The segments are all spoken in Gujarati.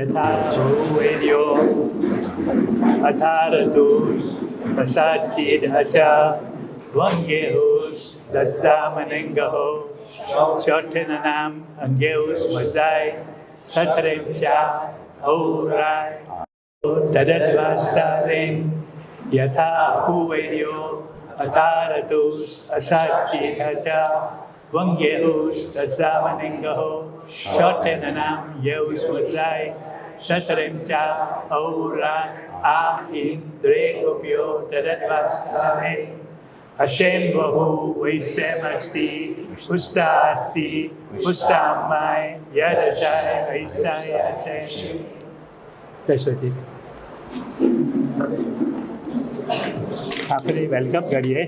यथा भूवेद्यो अथारतुस् प्रसाद्येदचा वंगेहुस दस्सामनेंगहो शोठेननाम अंगेहुस मजदाय सत्रेमचा औराय तदद्वास्तारें यथा भूवेद्यो अथारतुस प्रसाद्येदचा वंगेहुस दस्सामनेंगहो शोठेननाम अंगेहुस मजदाय सत्रेमचा औराय इंद्रेगोप्यो तदद्वास्तारें Hashem Bahu Vaistamasti Pustaasti Pustamai Yadashai Vaistai Hashem. Prashwati. આપણે વેલકમ કરીએ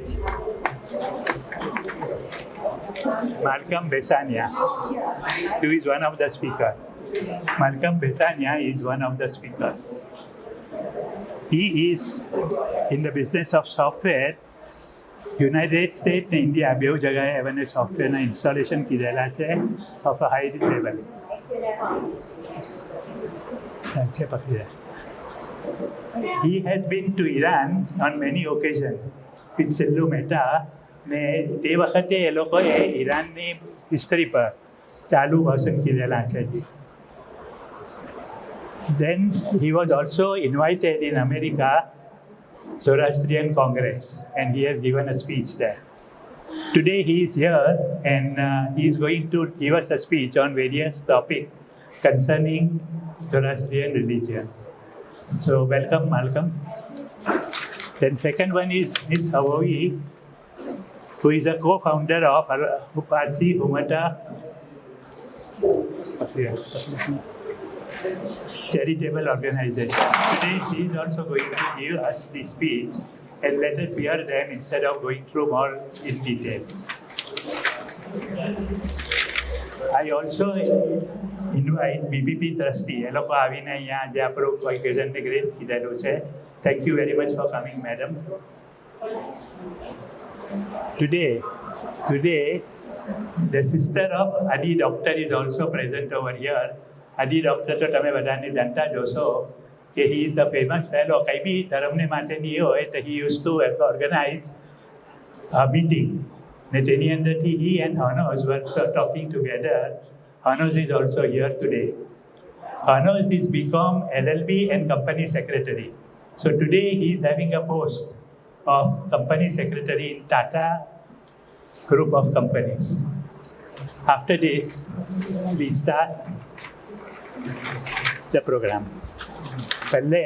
Malcolm Bhesania, who is one of the speakers. Malcolm Bhesania is one of the speakers. He is in the business of software. United States and India બેઉ જગાએ એમને સોફ્ટવેરના ઇન્સ્ટોલેશન કીધેલા છે of a high level. He has been to Iran on many occasions with Sillu Mehta ને તે વખતે એ લોકોએ ઈરાનની હિસ્ટરી પર ચાલુ ભાષણ કીધેલા છે જી. Then he was also invited in America Zoroastrian Congress, and he has given a speech there. Today he is here and he is going to give us a speech on various topics concerning Zoroastrian religion. So welcome Malcolm. Then second one is Ms. Hawaii, who is a co-founder of Uparsi Humata charitable organization. Today she is also going to give us the speech, and let us hear them instead of going through more in detail. I also invite BPP trustee, એ લોકો આવીને અહીંયા જે આપણું ઓકેઝનને ગ્રેસ કીધેલું છે. Thank you very much for coming, madam. Today, the sister of Adi Doctor is also present over here. Adi Doctor તો તમે બધાને જાણતા જ હશો કે he is a famous fellow. કંઈ બી ધર્મને માટેની હોય તો he used to organize a meeting. ને તેની અંદરથી he and Hanos were talking together. Hanos is also here today. Hanos is become LLB and company secretary. So today he is having a post of company secretary in Tata group of companies. After this, we start the program. પહેલે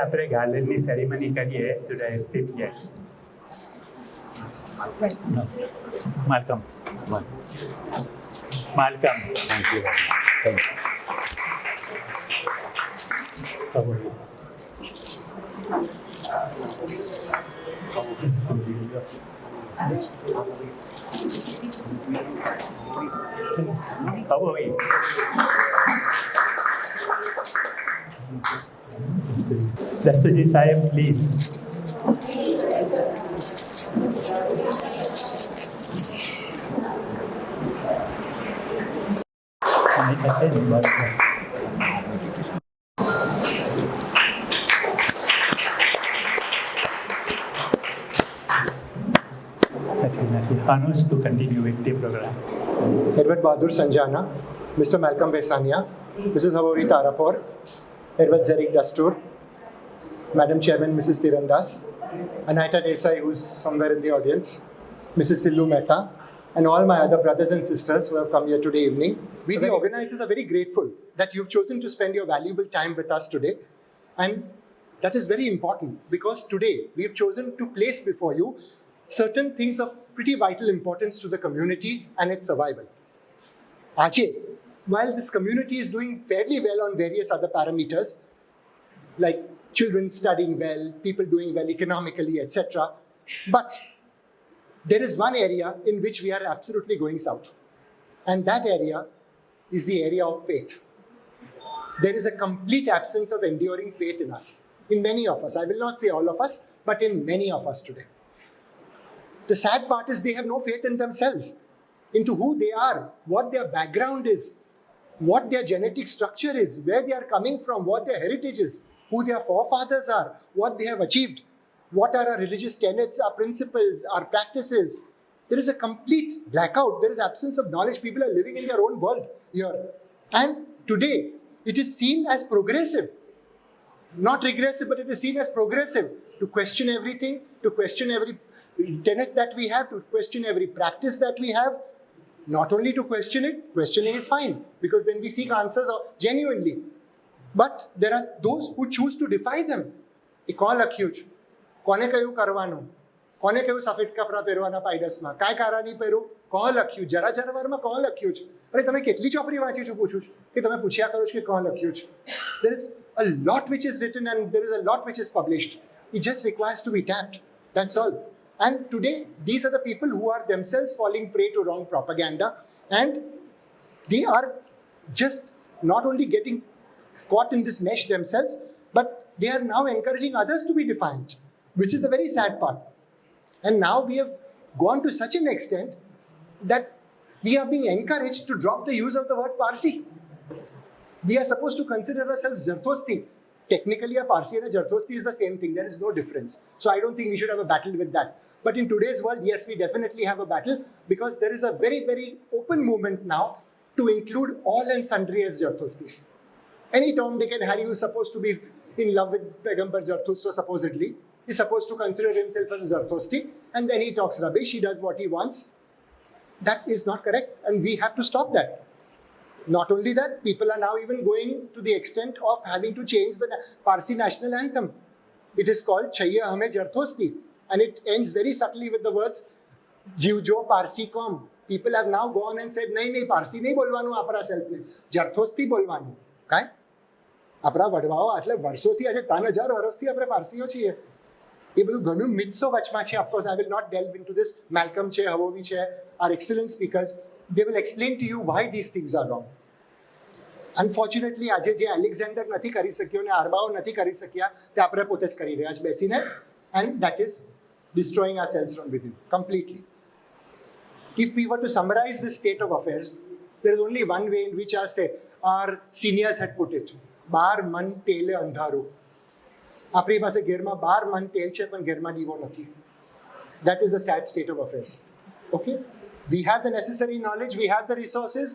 આપણે ગાર્લેન્ડની સેરેમની કરીએ to the esteemed guest. Malcolm. Thank you. How are you? Dastuji Sahib, please. Hanush to continue with the program. Edward Bahadur Sanjana, Mr. Malcolm Bhesania, Mrs. Hawaii Tarapur, Edward Zerik Dastur, Madam Chairman Mrs. Tirandas, Anahita Desai, who's somewhere in the audience, Mrs. Sillu Mehta, and all my other brothers and sisters who have come here today evening. We, the organizers, are very grateful that you've chosen to spend your valuable time with us today. And that is very important because today we've chosen to place before you certain things of pretty vital importance to the community and its survival. Ajay, while this community is doing fairly well on various other parameters, like children studying well, people doing well economically, etc., but there is one area in which we are absolutely going south. And that area is the area of faith. There is a complete absence of enduring faith in us, in many of us. I will not say all of us, but in many of us today. The sad part is they have no faith in themselves, into who they are, what their background is, what their genetic structure is, where they are coming from, what their heritage is, who their forefathers are, what they have achieved, what are our religious tenets, our principles, our practices. There is a complete blackout. There is absence of knowledge. People are living in their own world here. And today, it is seen as progressive. Not regressive, but it is seen as progressive. To question everything, to question every tenet that we have, to question every practice that we have. Not only to question it, questioning is fine, because then we seek answers genuinely. But there are those who choose to defy them. એ કોણ લખ્યું છે? કોને કયું કરવાનું? કોને કયું સફેદ કપડાં પહેરવાના પાયડસમાં? કાંઈ કારા નહીં પહેરું? કોણ લખ્યું? જરા વારમાં કોણ લખ્યું છે? અરે તમે કેટલી ચોપડી વાંચી છું પૂછું છું કે તમે પૂછ્યા કરો છો કે કોણ લખ્યું છે? There is a lot which is written and there is a lot which is published. It just requires to be tapped. That's all. And today, these are the people who are themselves falling prey to wrong propaganda, and they are just not only getting caught in this mesh themselves, but they are now encouraging others to be defiant, which is the very sad part. And now we have gone to such an extent that we are being encouraged to drop the use of the word Parsi. We are supposed to consider ourselves Zardosti. Technically, a Parsi and a Zardosti is the same thing. There is no difference. So I don't think we should have a battle with that. But in today's world, yes, we definitely have a battle, because there is a very, very open movement now to include all and sundry as Zarthostis. Any Tom, Dick and Harry who is supposed to be in love with Pegambar Zarthustra, supposedly, is supposed to consider himself as a Zarthosti, and then he talks rubbish, he does what he wants. That is not correct, and we have to stop that. Not only that, people are now even going to the extent of having to change the Parsi national anthem. It is called Chaiye Hame Zarthosti, and it ends very subtly with the words Jivjo Parsi Kom. People have now gone and said, nahi, Parsi nahi bolvanu apra self ne, Zarthosti bolvanu. Kai? આપણા વડવાઓ આટલે વર્ષોથી આજે 3000 વર્ષથી આપણે પારસીઓ છીએ. એ બધું ઘણું મિથ્સો વચમાં છે. Of course I will not delve into this. Malcolm છે, હવોવી છે, are excellent speakers. They will explain to you why this things are wrong. Unfortunately આજે જે એલેક્ઝાન્ડર નથી કરી શક્યો ને આરબાઓ નથી કરી શક્યા, તે આપણે પોતે જ કરી રહ્યા છે બેસીને. And that is destroying ourselves from within completely. If we were to summarize the state of affairs, there is only one way in which our seniors had put it. બાર મન તેલ અંધારું. આપણી પાસે ઘેરમાં 12 મન તેલ છે, પણ ઘેરમાં દીવો નથી. That is the sad state of affairs. Okay? We have the necessary knowledge, we have the resources,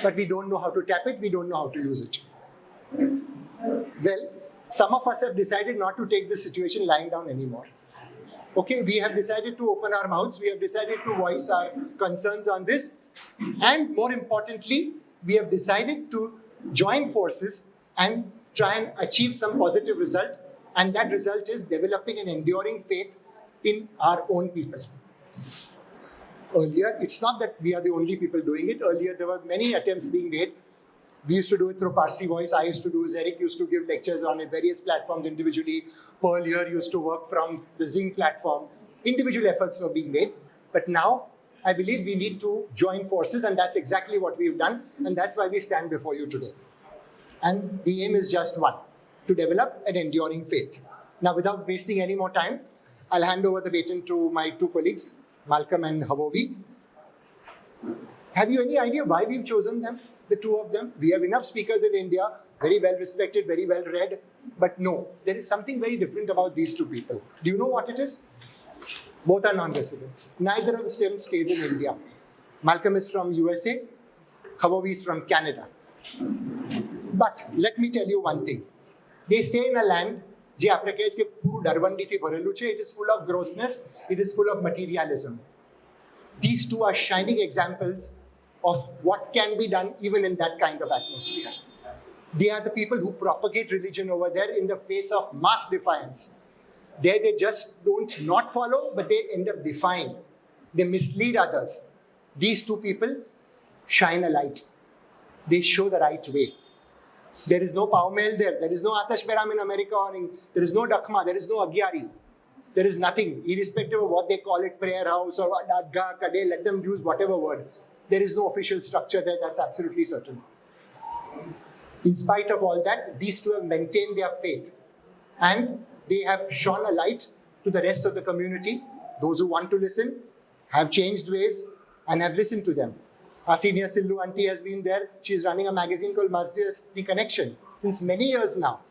but we don't know how to tap it, we don't know how to use it. Well, some of us have decided not to take this situation lying down anymore. Okay, we have decided to open our mouths, we have decided to voice our concerns on this, and more importantly, we have decided to join forces and try and achieve some positive result, and that result is developing an enduring faith in our own people. Earlier, it's not that we are the only people doing it. Earlier, there were many attempts being made. We used to do it through Parsi Voice. I used to do, Eric used to give lectures on it, various platforms individually. Pearl here used to work from the Zing platform. Individual efforts were being made. But now, I believe we need to join forces, and that's exactly what we've done. And that's why we stand before you today. And the aim is just one, to develop an enduring faith. Now, without wasting any more time, I'll hand over the baton to my two colleagues, Malcolm and Havovi. Have you any idea why we've chosen them, the two of them? We have enough speakers in India, very well respected, very well read. But no, there is something very different about these two people. Do you know what it is? Both are non-residents. Neither of them stays in India. Malcolm is from USA, Havovi is from Canada. But let me tell you one thing. They stay in a land જે આપણે કહીએ છીએ કે પૂરું ડરવંડીથી ભરેલું છે. It is full of grossness, it is full of materialism. These two are shining examples of what can be done even in that kind of atmosphere. They are the people who propagate religion over there in the face of mass defiance. There they just don't not follow, but they end up defying. They mislead others. These two people shine a light. They show the right way. There is no Paumel there. There is no Atash Beram in America, or there is no Dakhma, there is no Agyari. There is nothing, irrespective of what they call it, prayer house or Adga, Kade, let them use whatever word. There is no official structure there, that's absolutely certain. In spite of all that, these two have maintained their faith. And they have shone a light to the rest of the community. Those who want to listen have changed ways and have listened to them. Our senior Sillu auntie has been there. She's running a magazine called Mazda's The Connection since many years now.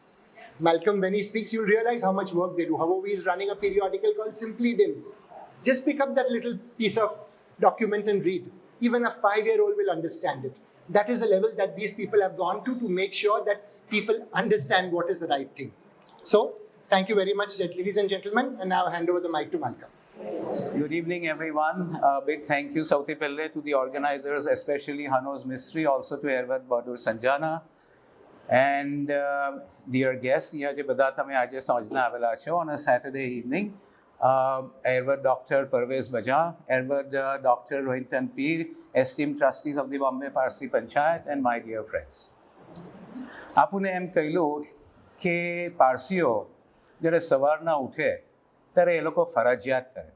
Malcolm, when he speaks, you'll realize how much work they do. However, he is running a periodical called Simply Dim. Just pick up that little piece of document and read. Even a 5-year-old will understand it. That is the level that these people have gone to make sure that people understand what is the right thing. So, thank you very much, ladies and gentlemen, and now I hand over the mic to Malcolm. Good evening, everyone. Big thank you, Sauti Pelle, to the organizers, especially Hano's Mystery, also to Navroze Baug Sanjana. And dear guests, here je bada tame aaje samajhna avela છો on a Saturday evening. Navroze Dr. Parvez Baja, Navroze Dr. Rohinton Peer, esteemed trustees of the Bombay Parsi Panchayat, and my dear friends. આપુને એમ કહેલું કે પારસીઓ જ્યારે સવારના ઉઠે ત્યારે એ લોકો ફરજિયાત કરે.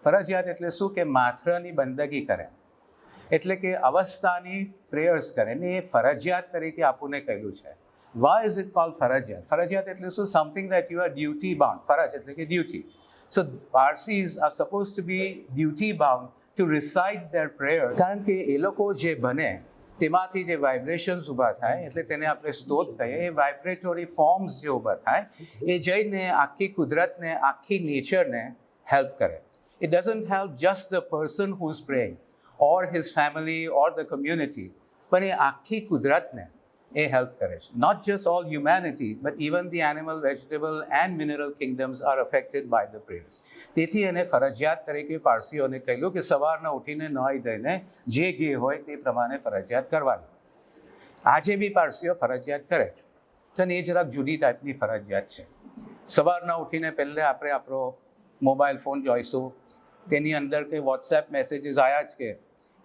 ફરજિયાત એટલે શું કે માથરાની બંદગી કરે, એટલે કે અવસ્થાની પ્રેયર્સ કરે ને એ ફરજિયાત તરીકે આપુને કહેલું છે. Why is it called ફરજિયાત? ફરજિયાત એટલે શું? Something that you are duty bound. ફરજ એટલે કે duty. So Parsis are supposed to be duty bound to recite their prayers. કારણ કે એ લોકો જે બને તેમાંથી જે વાઇબ્રેશન્સ ઊભા થાય એટલે તેને આપણે સ્તોત્ર કહીએ. એ વાઇબ્રેટરી ફોર્મ્સ જે ઊભા થાય એ જઈને આખી કુદરતને, આખી નેચરને હેલ્પ કરે. It doesn't help just the person who's praying or his family or the community, પણ એ આખી કુદરતને એ હેલ્પ કરે છે. Not just all humanity, but even the animal, vegetable and mineral kingdoms are affected by the prayers. તેથી એને ફરજિયાત તરીકે પારસીઓને કહેલું કે સવારના ઉઠીને નહાઈ ધોઈને જે ગે હોય તે પ્રમાણે ફરજિયાત કરવાની. આજે બી પારસીઓ ફરજિયાત કરે છે અને એ જરાક જુદી ટાઈપની ફરજિયાત છે. સવારના ઉઠીને પહેલે આપણે આપણો મોબાઈલ ફોન જોઈશું, તેની અંદર કંઈ વોટ્સએપ મેસેજીસ આવ્યા જ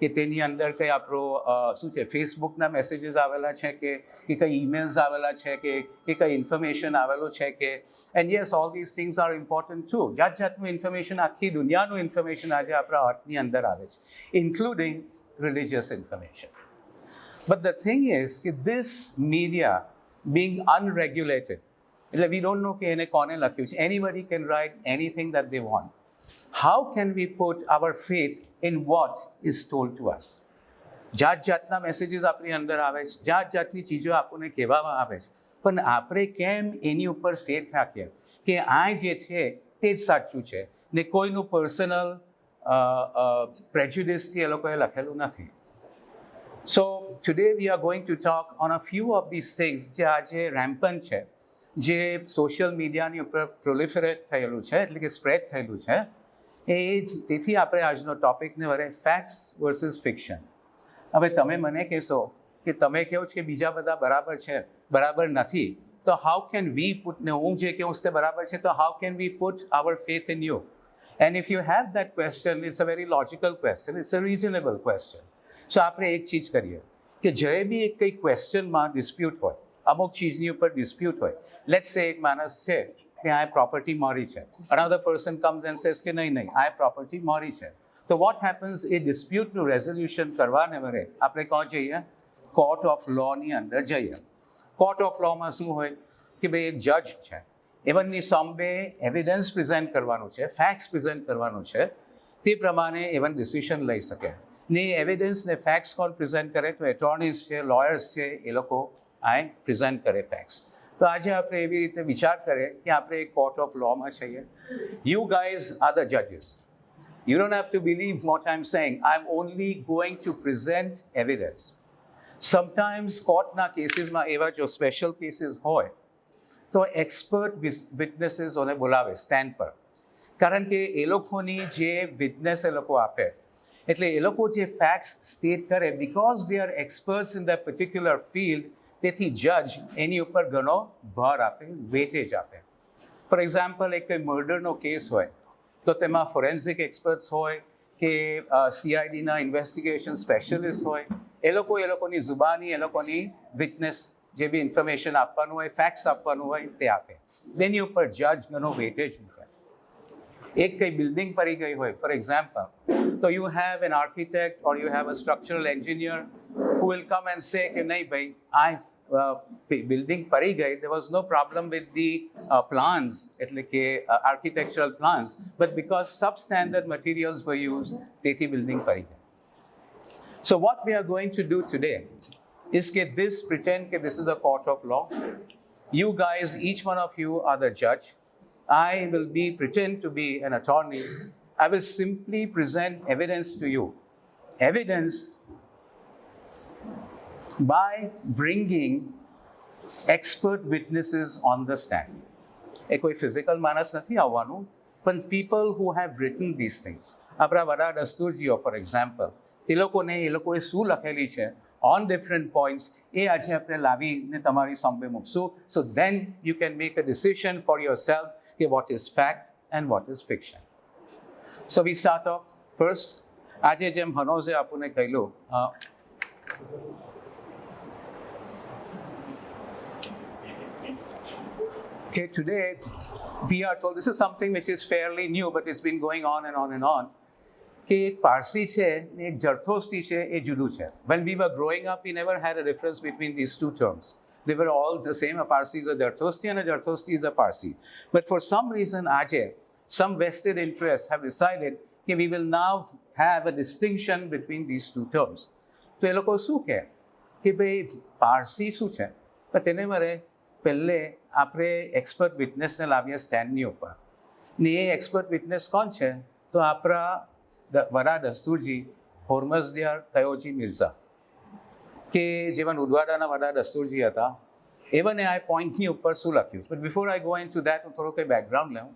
કે તેની અંદર કંઈ આપણો શું છે ફેસબુકના મેસેજીસ આવેલા છે કે કંઈ ઈમેલ્સ આવેલા છે કે કંઈ ઇન્ફોર્મેશન આવેલો છે કે and yes all these things are important to. જાત જાતનું ઇન્ફોર્મેશન, આખી દુનિયાનું ઇન્ફોર્મેશન આજે આપણા હાથની અંદર આવે છે, including religious information. But the thing is કે ધીસ મીડિયા બિંગ અનરેગ્યુલેટેડ, એટલે વી ડોન્ટ નો કે એને કોને લખ્યું છે. Anybody can write anything that they want. How can we put our faith in what is told to us? જાત જાતના મેસેજીસ આપણી અંદર આવે છે, જાત જાતની ચીજો આપણને કહેવામાં આવે છે, પણ આપણે કેમ એની ઉપર ફેથ રાખીએ કે આ જે છે તે જ સાચું છે ને કોઈનું પર્સનલ પ્રેજ્યુડિસથી એ લોકોએ લખેલું નથી. So today we are going to talk on a few of these things જે આજે rampant છે, જે સોશિયલ મીડિયાની ઉપર પ્રોલિફરેટ થયેલું છે, એટલે કે સ્પ્રેડ થયેલું છે. તેથી આપણે આજનો ટોપિકને વરે ફેક્ટ્સ વર્સિસ ફિક્શન. હવે તમે મને કહેશો કે તમે કહો છો કે બીજા બધા બરાબર છે, બરાબર નથી, તો હાઉ કેન વી પુટ, ને હું જે કહું તે બરાબર છે, તો how can we put our faith in you? And if you have that question, it's a very logical question, it's a reasonable question. So આપણે એક ચીજ કરીએ કે જ્યારે બી એક કંઈ ક્વેશ્ચનમાં ડિસ્પ્યુટ હોય, અમુક ચીજની ઉપર ડિસ્પ્યુટ હોય, લેટ્સ સે એક માણસ છે કે આ પ્રોપર્ટી મારી છે, another person comes and says કે નહીં આ પ્રોપર્ટી મારી છે, તો વોટ હેપન્સ? એ ડિસ્પ્યુટનું રેઝોલ્યુશન કરવાને વરે આપણે કોણ જઈએ? કોર્ટ ઓફ લોની અંદર જઈએ. કોર્ટ ઓફ લોમાં શું હોય કે ભાઈ એક જજ છે, એમની સામે એવિડન્સ પ્રેઝન્ટ કરવાનું છે, ફેક્ટ્સ પ્રેઝન્ટ કરવાનું છે, તે પ્રમાણે એવન ડિસિઝન લઈ શકે. ને એવિડન્સ ને ફેક્ટ્સ કોણ પ્રેઝન્ટ કરે? તો એટોર્નીઝ છે, લોયર્સ છે, એ લોકો આ પ્રેઝન્ટ કરે ફેક્ટ્સ. તો આજે આપણે એવી રીતે વિચાર કરીએ કે આપણે એક કોર્ટ ઓફ લોમાં છીએ. યુ ગાઈઝ આર ધ જજીસ. You don't have to believe what I'm saying. I'm only going to present evidence. Sometimes કોર્ટના કેસીસમાં એવા જો સ્પેશિયલ કેસીસ હોય તો એક્સપર્ટ વિટનેસીસોને બોલાવે સ્ટેન્ડ પર, કારણ કે એ લોકોની જે વિટનેસ એ લોકો આપે, એટલે એ લોકો જે ફેક્ટ્સ સ્ટેટ કરે, because they are experts in the particular field, તેથી જજ એની ઉપર ઘણો ભાર આપે, વેટેજ આપે. ફોર એક્ઝામ્પલ, એક કંઈ મર્ડરનો કેસ હોય તો તેમાં ફોરેન્સિક એક્સપર્ટ્સ હોય કે સીઆઈડીના ઇન્વેસ્ટિગેશન સ્પેશિયલિસ્ટ હોય, એ લોકોની જુબાની, એ લોકોની વિટનેસ જે બી ઇન્ફોર્મેશન આપવાનું હોય, ફેક્ટ્સ આપવાનું હોય તે આપે. એની ઉપર જજ ઘણો વેટેજ મૂકે. એક કંઈ બિલ્ડિંગ પડી ગઈ હોય ફોર એક્ઝામ્પલ, તો you have an architect or you have a structural engineer who will come and say કે નહીં ભાઈ આ બિલ્ડિંગ પડી ગઈ, there was no problem with the plans, એટલે કે architectural plans, but because substandard materials were used, તેથી બિલ્ડિંગ પડી ગઈ. So what we are going to do today is pretend that this is a court of law. You guys, each one of you are the judge. I will pretend to be an attorney. I will simply present evidence to you. Evidence by bringing expert witnesses on the stand. એ કોઈ ફિઝિકલ માણસ નથી આવવાનું, પણ people who have written these things. આપણા વડા દસ્તુરજીઓ ફોર એક્ઝામ્પલ, એ લોકોએ શું લખેલી છે on different points, એ આજે આપણે લાવીને તમારી સામે મૂકશું. So then you can make a decision for yourself કે what is fact and what is fiction. So we start off first. આજે જેમ હનોઝે આપણને કહેલું, okay, today we are told, this is something which is fairly new, but it's been going on and on and on. કે એક પારસી છે ને એક જરથોસ્તી છે, એ જુદું છે. When we were growing up, we never had a difference between these two terms. They were all the same. A Parsi is a Jarthosti and a Jarthosti is a Parsi. But for some reason, Ajay, some vested interests have decided that we will now have a distinction between these two terms. So એ લોકો શું કહે કે ભાઈ પારસી શું છે? પણ તેને મારે પહેલે આપણે એક્સપર્ટ વિટનેસને લાવીએ સ્ટેન્ડની ઉપર. ને એ એક્સપર્ટ વિટનેસ કોણ છે? તો આપણા વડા દસ્તુરજી હોર્મઝદિયાર કયોજી મિર્ઝા, કે જેવા ઉદવાડાના વડા દસ્તુરજી હતા, એવને આ પોઈન્ટની ઉપર શું લખ્યું. But before I go in to that, હું થોડું કંઈ બેકગ્રાઉન્ડ લઉં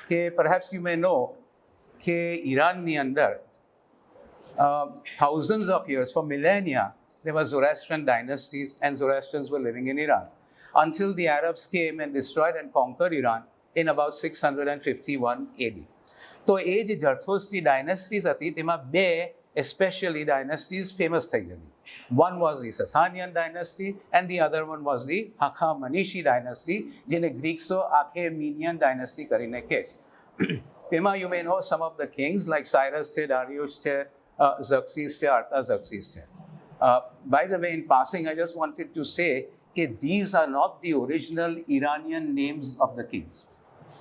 કે પરહેપ્સ યુ મે નો કે ઈરાનની અંદર thousands of years, for millennia, there were Zoroastrian dynasties and Zoroastrians were living in Iran until the Arabs came and destroyed and conquered Iran in about 651 AD. તો એ જે જરથોસ્તી ડાયનેસ્ટીઝ હતી તેમાં બે especially dynasties famous થઈ ગયેલી. One was the Bhesanian dynasty and the other one was the Hakamanishi dynasty, જેને ગ્રીક્સો Achaemenian dynasty કરીને કહે છે. તેમાં you may know some of the kings like Cyrus છે, Darius છે, Xerxes છે, Artaxerxes છે. By the way, in passing, I just wanted to say that these are not the original Iranian names of the kings.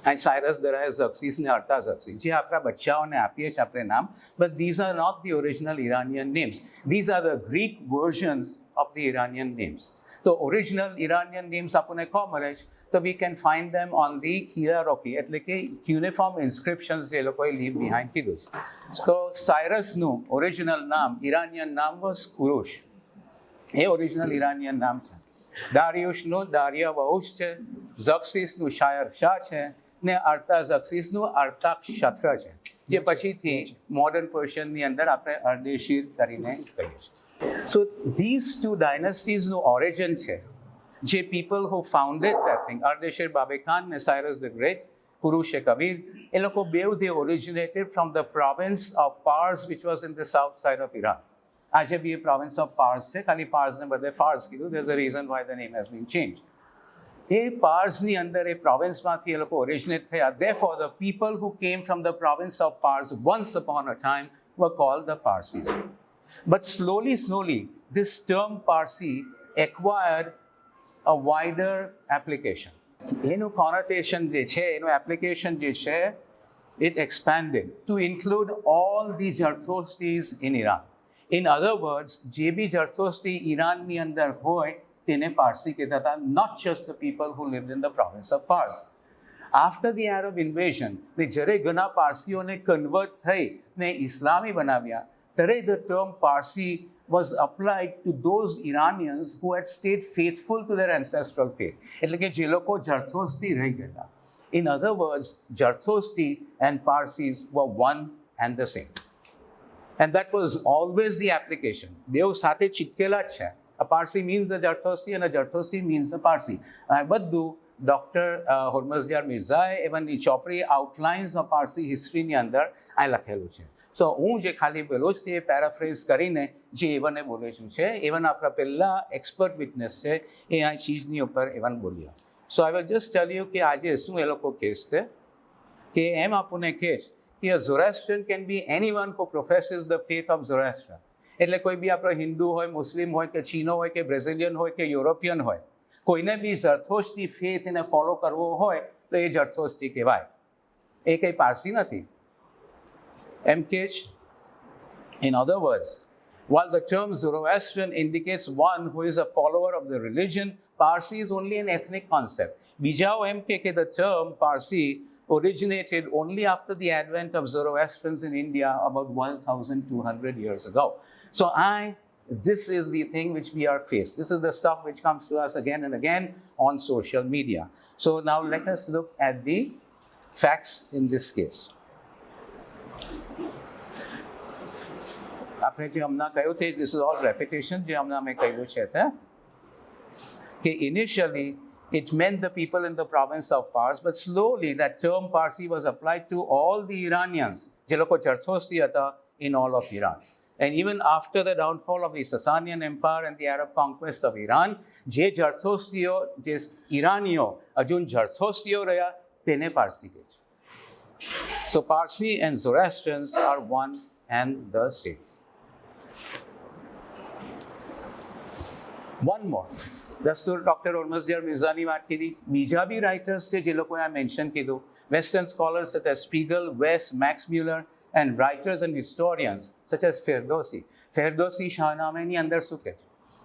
And Cyrus, Darius, Xerxes and Artaxerxes. જે આપણા બચ્ચાઓને આપીએ છીએ આપણે નામ, but these are not the original Iranian names. These are the Greek versions of the Iranian names. The original Iranian names આપણને કોણ મળે છે? So we can find them on the hierarchy, એટલે કે cuneiform inscriptions જે લોકોએ leave behind કીધું છે. તો સાયરસનું original નામ, Iranian નામ was Kurush. A original Iranian નામ છે. દારિયુશનું દારિયાવઉશ છે, ઝક્સીસનું શાયર શાહ છે, ને અર્તાઝક્સીસનું અર્તાક્ષત્ર છે, જે પછીથી મોડર્ન પર્શિયનની અંદર આપણે અર્દેશીર કરીને કહીએ છીએ. So these two dynasties' origin છે, જે people who founded that thing, Ardeshir Babekan and Cyrus the Great, Kurush Kabir, એ લોકો બેઉ they originated from the province of Pars, which was in the south side of Iran. આજે બી એ province of Pars છે, ખાલી Parsને બદલે Fars કીધું. There's a reason why the name has been changed. એ Parsની અંદર એ provinceમાંથી એ લોકો originate થયા. Therefore, the people who came from the province of Pars once upon a time were called the Parsis. But slowly, this term Parsi acquired a wider application. એનું connotation જે છે, એનું application જે છે, it expanded to include all the Jarthostis in Iran. In other words, જે બી જરથોસ્તી ઇરાનની અંદર હોય તેને પારસી કહેતા હતા, not just the people who lived in the province of Pars. After the Arab invasion, જ્યારે ઘણા પારસીઓને કન્વર્ટ થઈ ને ઇસ્લામી બનાવ્યા, ત્યારે the term Parsi was applied to those Iranians who had stayed faithful to their ancestral faith. એટલે કે જે લોકો જરથોસ્તી રહી ગયેલા. In other words, Jarthosti and Parsis were one and the same. And that was always the application. બેઉ સાથે ચિપકેલા જ છે. A Parsi means a Jarthosti and a Jarthosti means a Parsi. આ બધું ડૉક્ટર હોર્મઝદિયાર મિર્ઝાએ એવનની ચોપડી આઉટલાઇન્સ ઓફ પારસી હિસ્ટ્રીની અંદર આ લખેલું છે. સો હું જે ખાલી બોલું છું એ પેરાફ્રેઝ કરીને જે એવને બોલું છે, એવન આપણા પહેલા એક્સપર્ટ વિટનેસ છે, એ આ ચીજની ઉપર એવન બોલ્યા. So I will just tell you કે આજે શું એ લોકો કહે છે કે એમ આપણને કહે છે કે a Zoroastrian can be anyone who professes the faith of Zoroaster. એટલે કોઈ બી આપણો હિન્દુ હોય, મુસ્લિમ હોય કે ચીનો હોય કે બ્રેઝિલિયન હોય કે યુરોપિયન હોય, કોઈને બી જરથોસ્તી ફેથ એને ફોલો કરવો હોય તો એ જરથોસ્તી કહેવાય. એ કંઈ પારસી નથી. એમ કે In other words, While the term Zoroastrian indicates one who is a follower of the religion, Parsi is only an ethnic concept. Bijao MKK, the term Parsi originated only after the advent of Zoroastrians in India about 1,200 years ago. So this is the thing which we are faced. This is the stuff which comes to us again and again on social media. So now let us look at the facts in this case. આપણે જે હમણાં કહ્યું તે this is all repetition જે હમણાં મેં કહ્યું છે કે initially it meant the people in the province of Pars, but slowly that term Parsi was applied to all the Iranians જે લોકો જરથોસ્તી હતા in all of Iran. And even after the downfall of the Sasanian Empire and the Arab conquest of Iran, જે જરથોસ્તીઓ જે ઇરાનીઓ હજુ જરથોસ્તીઓ રહ્યા તેને પારસી કહે છે. So Parsi and Zoroastrians are one and the same. One more. Dr. Ormazdiar Mirzani વાત કીધી. બીજા બી writers છે જે લોકોએ આ મેન્શન કીધું. Western scholars such as Spiegel, West, Max Muller, and writers and historians such as Ferdowsi. Ferdowsi શાહનામેની અંદર શું કહે છે?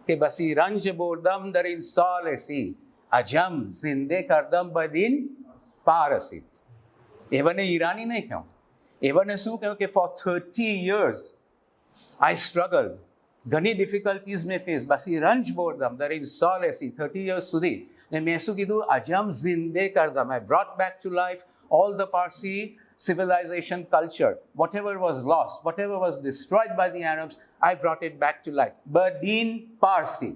કે બસી રંજ બોર્દમ દરિન સાલસી અજમ ઝિંદે કરદમ બદિન પારસી. એવને ઈરાની નહીં કહ્યું. એવને શું કહ્યું કે for 30 years I struggled. ઘણી ડિફિકલ્ટીઝ મેં ફેસ બસી રંજ બોર્દમ દરિન સાલસી 30 years સુધી ને મેં શું કીધું અજમ ઝિંદે Kardam. I brought back to life all the Parsi civilization culture. Whatever was lost, whatever was destroyed by the Arabs, I brought it back to life. Badin Parsi.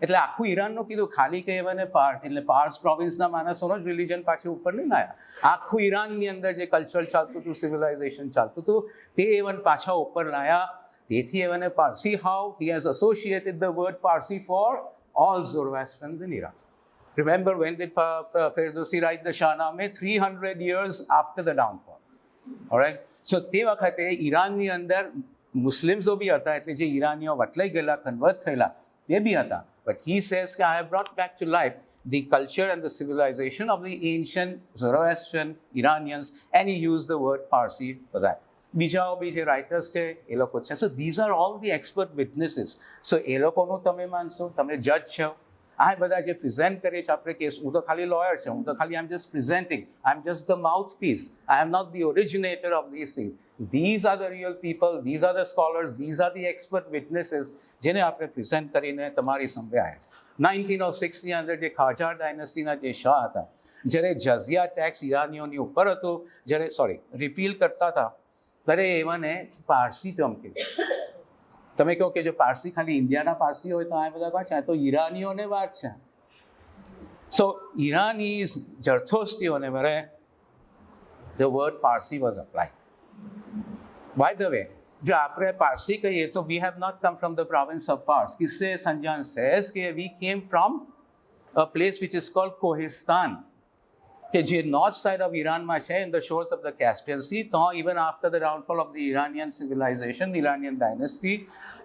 એટલે આખું ઈરાનનું કીધું ખાલી કે એવાને એટલે પાર્સ પ્રોવિન્સના માણસોનો જ રિલિજન પાછી ઉપર નહીં લાયા. આખું ઈરાનની અંદર જે કલ્ચર ચાલતું હતું, સિવિલાઇઝેશન ચાલતું હતું, તે એવન પાછા ઉપર લાયા. તેથી એવાને Parsi how he has associated the word Parsi for all Zoroastrians in Iran. Remember, when did Ferdowsi write the Shahnameh? 300 years after the downfall. All right? So, તે વખતે ઈરાનની અંદર મુસ્લિમ્સો બી હતા, એટલે જે ઈરાનીઓ વટલાઈ ગયેલા, કન્વર્ટ થયેલા, તે બી હતા. But he says that I have brought back to life the culture and the civilization of the ancient Zoroastrian Iranians, and he used the word Parsi for that. બીજાઓ બી જે રાઇટર્સ છે એ લોકો છે. So, these are all the expert witnesses. So, એ લોકોનું તમે માનશો, તમે જજ છો. આ બધા જે પ્રેઝન્ટ કરે છે આપણે કેસ, હું તો ખાલી લોયર છું, હું તો ખાલી I am just presenting, I am just the mouthpiece, I am not the originator of this things. These are the real people, these are the scholars, these are the expert witnesses જેને આપણે પ્રેઝન્ટ કરીને તમારી સામે આવ્યા છે. 1906ની અંદર જે ખાજાર ડાયનેસ્ટીના જે શાહ હતા, જ્યારે જઝિયા ટેક્સ ઈરાનીઓની ઉપર હતું, જ્યારે રિપીલ કરતા હતા, ત્યારે એવાને પારસી ટર્મ કીધું. તમે કહો કે જો પારસી ખાલી ઇન્ડિયાના પારસી હોય તો આ બધા વાત છે, તો ઈરાનીઓને વાત છે. સો ઈરાનીઝ જરથોસ્તીઓને વરે the word Parsi was applied. By the way, જો આપણે પારસી કહીએ તો we have not come from the province of Pars. કિસ્સે સંજાન says કે we came from a place which is called Kohistan, કે જે north side of Iran માં છે, in the shores of the Caspian Sea. તો even after the downfall of the Iranian civilization, the Iranian dynasty,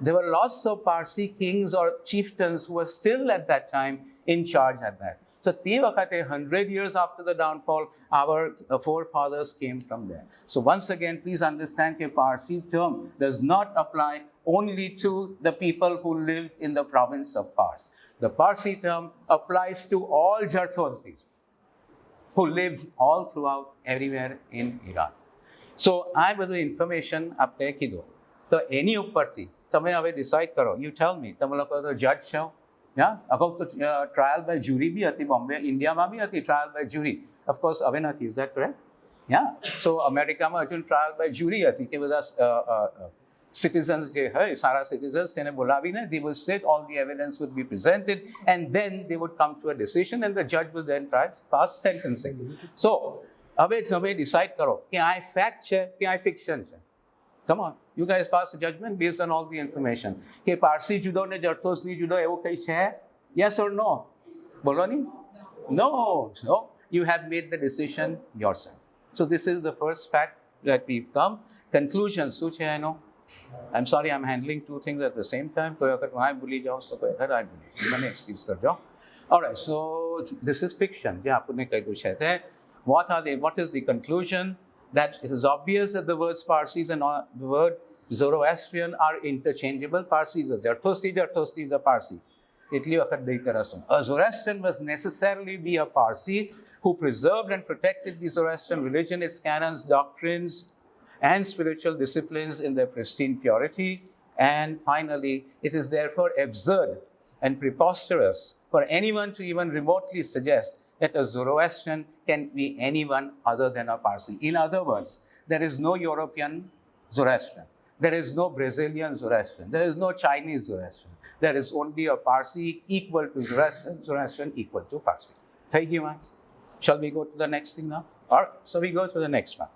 there were lots of Parsi kings or chieftains who were still at that time in charge at that. So તે વખતે 100 years after the downfall, our forefathers came from there. So once again, please understand that Parsi term does not apply only to the people who live in the province of Pars. The Parsi term applies to all Jarthostis who lived all throughout everywhere in Iran. So આ બધું ઇન્ફોર્મેશન આપણે કીધું. તો એની ઉપરથી તમે હવે ડિસાઇડ કરો. યુ ટેલ મી, તમે લોકો તો જજ છો. અગાઉ તો ટ્રાયલ બાય જ્યુરી બી હતી બોમ્બે, ઇન્ડિયામાં બી હતી ટ્રાયલ બાય જ્યુરી. ઓફકોર્સ હવે નથી. Is that correct? સો અમેરિકામાં હજુ ટ્રાયલ બાય જ્યુરી હતી કે બધા citizens જે હોય, સારા citizens, તેને બોલાવીને they will state all the evidence would be presented, and then they would come to a decision, and the judge will then pass sentencing. So હવે તમે ડિસાઇડ કરો કે આ ફેક્ટ છે કે આ ફિક્શન છે. Come on, you guys pass a judgment based on all the information. કે પારસી જુદો ને જરથોસ્તી જુદો એવું કંઈ છે? Yes or no? બોલો ની? No. So you have made the decision yourself. So this is the first fact that we've come. Conclusion શું છે એનો? I'm sorry, I'm handling two things at the same time. કોઈ વખત હું ભૂલી જાઉં તો કોઈ વખત આ ભૂલી જાઉં. મને એક્સક્યુઝ કરજો. Alright, so this is fiction. જે આપણને કહ્યું છે તે what is the conclusion? That it is obvious that the words Parsis and the word Zoroastrian are interchangeable. Parsi is a Zarthosti is a Parsi. એટલી વખત દઈ કરશું. A Zoroastrian must necessarily be a Parsi who preserved and protected the Zoroastrian religion, its canons, doctrines, and spiritual disciplines in their pristine purity. And finally, it is therefore absurd and preposterous for anyone to even remotely suggest that a Zoroastrian can be anyone other than a Parsi. In other words, there is no European Zoroastrian. There is no Brazilian Zoroastrian. There is no Chinese Zoroastrian. There is only a Parsi equal to Zoroastrian, Zoroastrian equal to Parsi. Thank you, man. Shall we go to the next thing now? All right, so we go to the next one.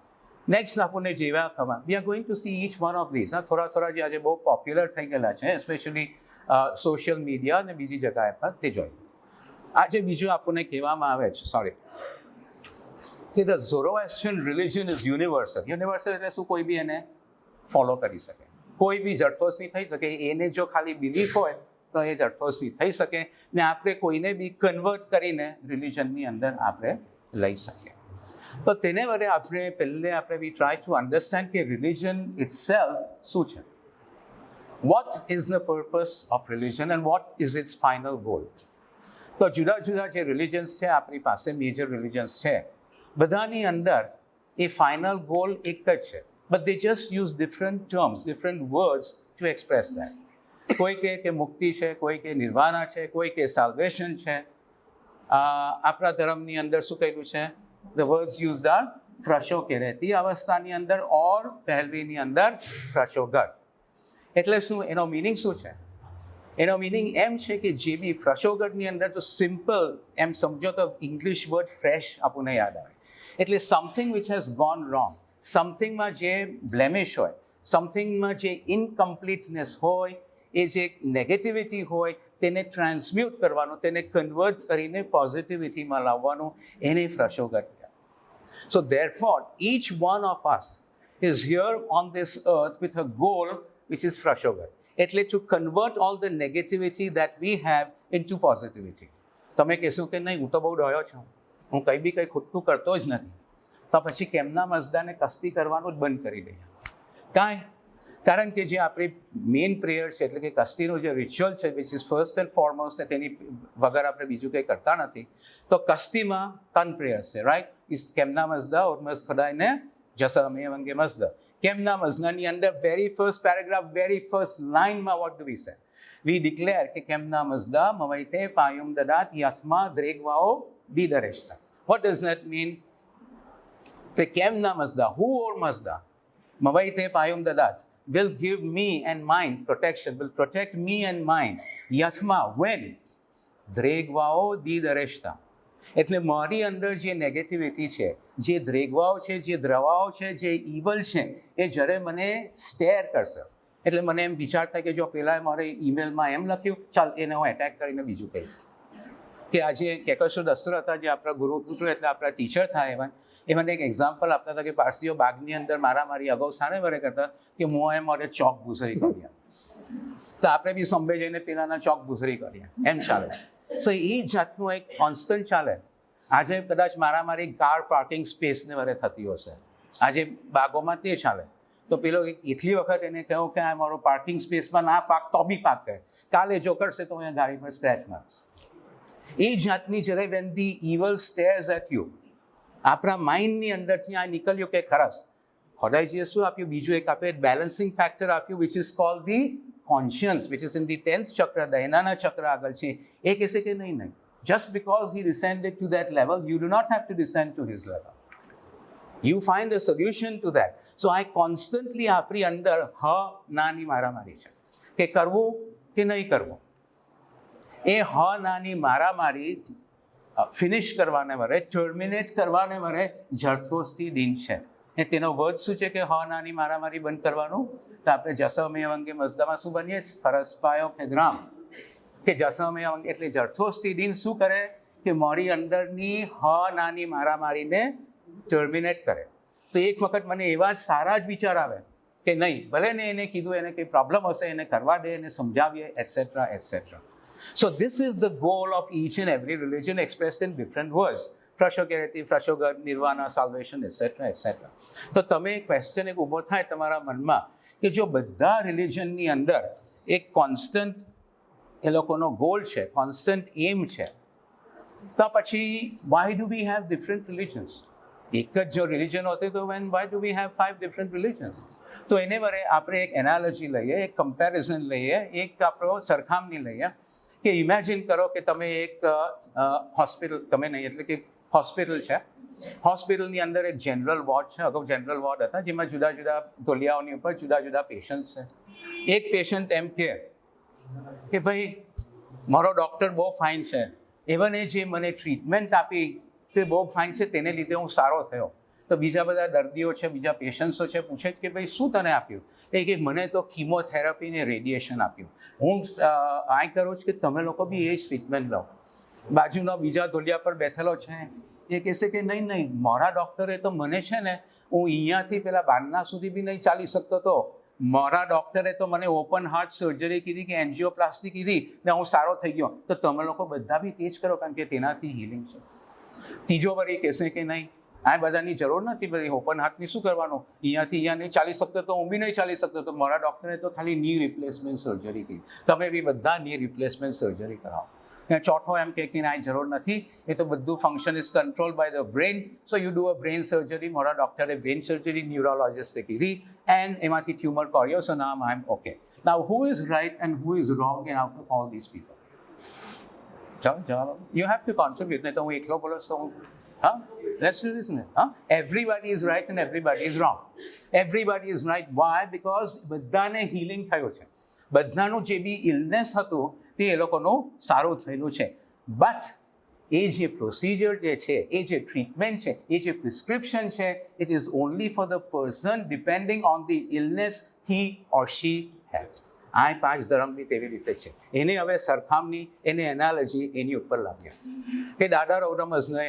Next, we are going to see each one of these. થોડા જે આજે બહુ પોપ્યુલર થઈ ગયેલા છે, especially સોશિયલ મીડિયા અને બીજી જગ્યાએ પર તે જોઈ. આજે બીજું આપણને કહેવામાં આવે છે, સોરી, કે the Zoroastrian religion is universal. Universal એટલે શું? કોઈ બી એને ફોલો કરી શકે, કોઈ બી જડતોષની થઈ શકે. એને જો ખાલી બિલીફ હોય તો એ જડતોષની થઈ શકે ને આપણે કોઈને બી કન્વર્ટ કરીને રિલિજનની અંદર આપણે લઈ શકીએ. તો તેને વડે આપણે પહેલે આપણે વી ટ્રાય ટુ અન્ડરસ્ટેન્ડ કે રિલિજન ઇટસેલ્ફ શું છે. What is the purpose of religion and what is its final goal. તો જુદા જુદા જે રિલિજન્સ છે આપણી પાસે, મેજર રિલિજન્સ છે, બધાની અંદર એ ફાઇનલ ગોલ એક જ છે. But they just use different terms, different words to express that. કોઈ કહે કે મુક્તિ છે, કોઈ કે નિર્વાણા છે, કોઈ કે સાલ્વેશન છે. આપણા ધર્મની અંદર શું કહેલું છે? The words used are ફ્રશો કે રહેતી અવસ્થાની અંદર ઓર પહેલવીની અંદર ફ્રશોગર. એટલે શું એનો મિનિંગ શું છે? એનો મિનિંગ એમ છે કે જે બી ફ્રશોગરની અંદર તો સિમ્પલ એમ સમજો તો ઇંગ્લિશ વર્ડ ફ્રેશ આપણને યાદ આવે. એટલે something which has gone wrong, સમથિંગમાં જે બ્લેમિશ હોય, સમથિંગમાં જે ઇનકમ્પ્લીટનેસ હોય, એ જે નેગેટિવિટી હોય તેને ટ્રાન્સમ્યુટ કરવાનું, તેને કન્વર્ટ કરીને પોઝિટિવિટીમાં લાવવાનું, એને ફ્રશોગર કહેવાય. સો therefore each one of us is here on this earth with a goal which is frashogar. એટલે to convert all the negativity that we have into positivity. તમે કહેશો કે નહીં, હું તો બહુ ડોયો છું, હું કંઈ બી કંઈ ખોટું કરતો જ નથી, તો પછી કેમના મસદાને કસ્તી કરવાનું જ બંધ કરી દઈએ. કાંઈ કારણ કે જે આપણી મેઇન પ્રેયર છે, એટલે કે કસ્તીનું જે રિચ્યુઅલ છે, which is first and foremost, ને તેની વગર આપણે બીજું કંઈ કરતા નથી. તો કસ્તીમાં 3 પ્રેયર્સ છે, રાઈટ? ઇસ કેમના મસદા ઉર્મસ ખદાઈને જસા અમે વંગે મસદા. કેમના મસદાની અંદર very first paragraph, very first લાઇનમાં what do we say? We declare કે કેમના મસદા મવૈતે પાયુમ દદાત યસ્મા દ્રેગવાઓ દીદરેશતા. What does that mean? કે કેમના મસદા, હુ ઓર મસદા મવૈતે પાયુમ દદાત will give me and mine protection, will protect me and mine. Yathma, when? Dregvao didareshta. એટલે મારી અંદર જે નેગેટિવિટી છે, જે દ્રેગવાઓ છે, જે દ્રવાઓ છે, જે ઇવલ છે, એ જ્યારે મને સ્ટેર કરશે, એટલે મને એમ વિચાર થાય કે જો પહેલાં મારે ઈમેલમાં એમ લખ્યું, ચાલ એને હું એટેક કરીને બીજું કહીશ. કે આજે કેકશો દસ્તુર હતા, જે આપણા ગુરુપુત્ર એટલે આપણા ટીચર થાય, એ મને એક એક્ઝામ્પલ આપતા હતા કે પારસીઓ બાગની અંદર મારી અગાઉ સાને વરે કરતા કે હું એમ મારે ચોક ભૂસરી કર્યા, તો આપણે બી સંભે જઈને પેલાના ચોક ભૂસરી કર્યા, એમ ચાલે. સો એ જાતનું એક કોન્સ્ટન્ટ ચાલે. આજે કદાચ મારી કાર પાર્કિંગ સ્પેસને વરે થતી હશે, આજે બાગોમાં તે ચાલે. તો પેલો એટલી વખત એને કહ્યું કે આ મારો પાર્કિંગ સ્પેસમાં ના પાક તો બી પાક કરે, કાલે જો કરશે તો અહીંયા ગાડી પર સ્ક્રેચ મારશે. એ જાતની જ્યારે when the evil stares at you, આપણા માઇન્ડની અંદરથી આ નીકળ્યું કે ખરસ ખોદાઈજીએ શું આપ્યું? બીજું એક આપે બેલેન્સિંગ ફેક્ટર આપ્યું, which is called the conscience, which is in the 10th ચક્ર, દૈનાના ચક્ર આગળ છે. એ કહેશે કે નહીં, just because he descended to that level, you do not have to descend to his level. You find a solution to that. So I constantly આપણી અંદર નાની મારામારી છે કે કરવું કે નહીં કરવું. એ નાની મારામારી ફિનિશ કરવાને વરે, ટર્મિનેટ કરવાને વરે જરથોસ્તી દિન છે. એ તેનો વર્ડ શું છે કે નાની મારામારી બંધ કરવાનું? તો આપણે જસમે અંગે મસદામાં શું બનીએ? ફરસપાયો ફેદરામ, કે જસમે અંગ એટલે જરથોસ્તી દિન શું કરે કે મારી અંદરની નાની મારામારીને ટર્મિનેટ કરે. તો એક વખત મને એવા જ સારા જ વિચાર આવે કે નહીં, ભલે ને એને કીધું એને કંઈ પ્રોબ્લેમ હશે, એને કરવા દે, એને સમજાવીએ, etcetera etcetera. So this is the goal of each and every religion expressed in different words. ફ્રશોકેરેટી, ફ્રશોગર, નિર્વાણા, સાલ્વેશન, એટસેટ્રા એટસેટ્રા. તો તમે ક્વેશ્ચન એક ઊભો થાય તમારા મનમાં કે જો બધા રિલિજનની અંદર એક કોન્સ્ટન્ટ એ લોકોનો ગોલ છે, કોન્સ્ટન્ટ એમ છે, તો પછી why do we have different religions? એક જ જો રિલિજન હોતી તો why do we have 5 different religions? તો એને વડે આપણે એક એનાલોજી લઈએ, એક કમ્પેરિઝન લઈએ, એક આપણો સરખામણી લઈએ કે ઇમેજિન કરો કે તમે એક હોસ્પિટલ, તમે નહીં એટલે કે હોસ્પિટલ છે, હોસ્પિટલની અંદર એક જનરલ વોર્ડ છે. અગાઉ જનરલ વોર્ડ હતા જેમાં જુદા જુદા તોલિયાઓની ઉપર જુદા જુદા પેશન્ટ છે. એક પેશન્ટ એમ કે ભાઈ મારો ડૉક્ટર બહુ ફાઇન છે, એવને જે મને ટ્રીટમેન્ટ આપી તે બહુ ફાઇન છે, તેને લીધે હું સારો થયો. તો બીજા બધા દર્દીઓ છે, બીજા પેશન્ટ્સો છે, પૂછે કે ભાઈ શું તને આપ્યું? એ કે મને તો કીમોથેરાપી ને રેડિયેશન આપ્યું. હું આ કરું છું કે તમે લોકો બી એ જ ટ્રીટમેન્ટ લો. બાજુનો બીજા ધોલિયા પર બેઠેલો છે એ કહેશે કે નહીં, મારા ડૉક્ટરે તો મને છે ને, હું અહીંયાથી પેલા બારના સુધી બી નહીં ચાલી શકતો તો મારા ડૉક્ટરે તો મને ઓપન હાર્ટ સર્જરી કીધી કે એન્જિયોપ્લાસ્ટી કીધી ને હું સારો થઈ ગયો. તો તમે લોકો બધા બી તે જ કરો કારણ કે તેનાથી હિલિંગ છે. ત્રીજો વળી કહેશે કે નહીં, આ બધાની જરૂર નથી, બધી ઓપન હાર્ટની શું કરવાનું, અહીંયાથી અહીંયા નહીં ચાલી શકતો તો હું બી નહીં ચાલી શકતો તો મારા ડૉક્ટરે તો ખાલી ની રિપ્લેસમેન્ટ સર્જરી કરી. તમે બી બધા ની રિપ્લેસમેન્ટ સર્જરી કરાવો. ચોથો એમ કે આ જરૂર નથી, એ તો બધું function is control by the brain, so you do a brain surgery. મારા ડૉક્ટરે બ્રેન સર્જરી ન્યુરોલોજિસ્ટે કીધી એન્ડ એમાંથી ટ્યુમર કર્યો, so now I am okay. Now who is right and who is wrong in out of all this people? ચાલો જવાબ, યુ હેવ ટુ કોન્ટ્રીબ્યુટ. નહીં તો હું એકલો બોલો તો હું let's do this. Everybody is right and everybody is wrong. Everybody is right. Why? Because બધાને હિલિંગ થયું છે, બધાનું જે બી ઇલનેસ હતું તે એ લોકોનું સારું થયેલું છે. બટ એ જે પ્રોસિજર જે છે, એ જે ટ્રીટમેન્ટ છે, એ જે પ્રિસ્ક્રિપ્શન છે, it is only for the person depending on the illness he or she has. આ 5 ધર્મ બી તેવી રીતે છે. એને હવે સરખામણી, એને એનાલોજી એની ઉપર લાવ્યા કે દાદા રૌરમઝને.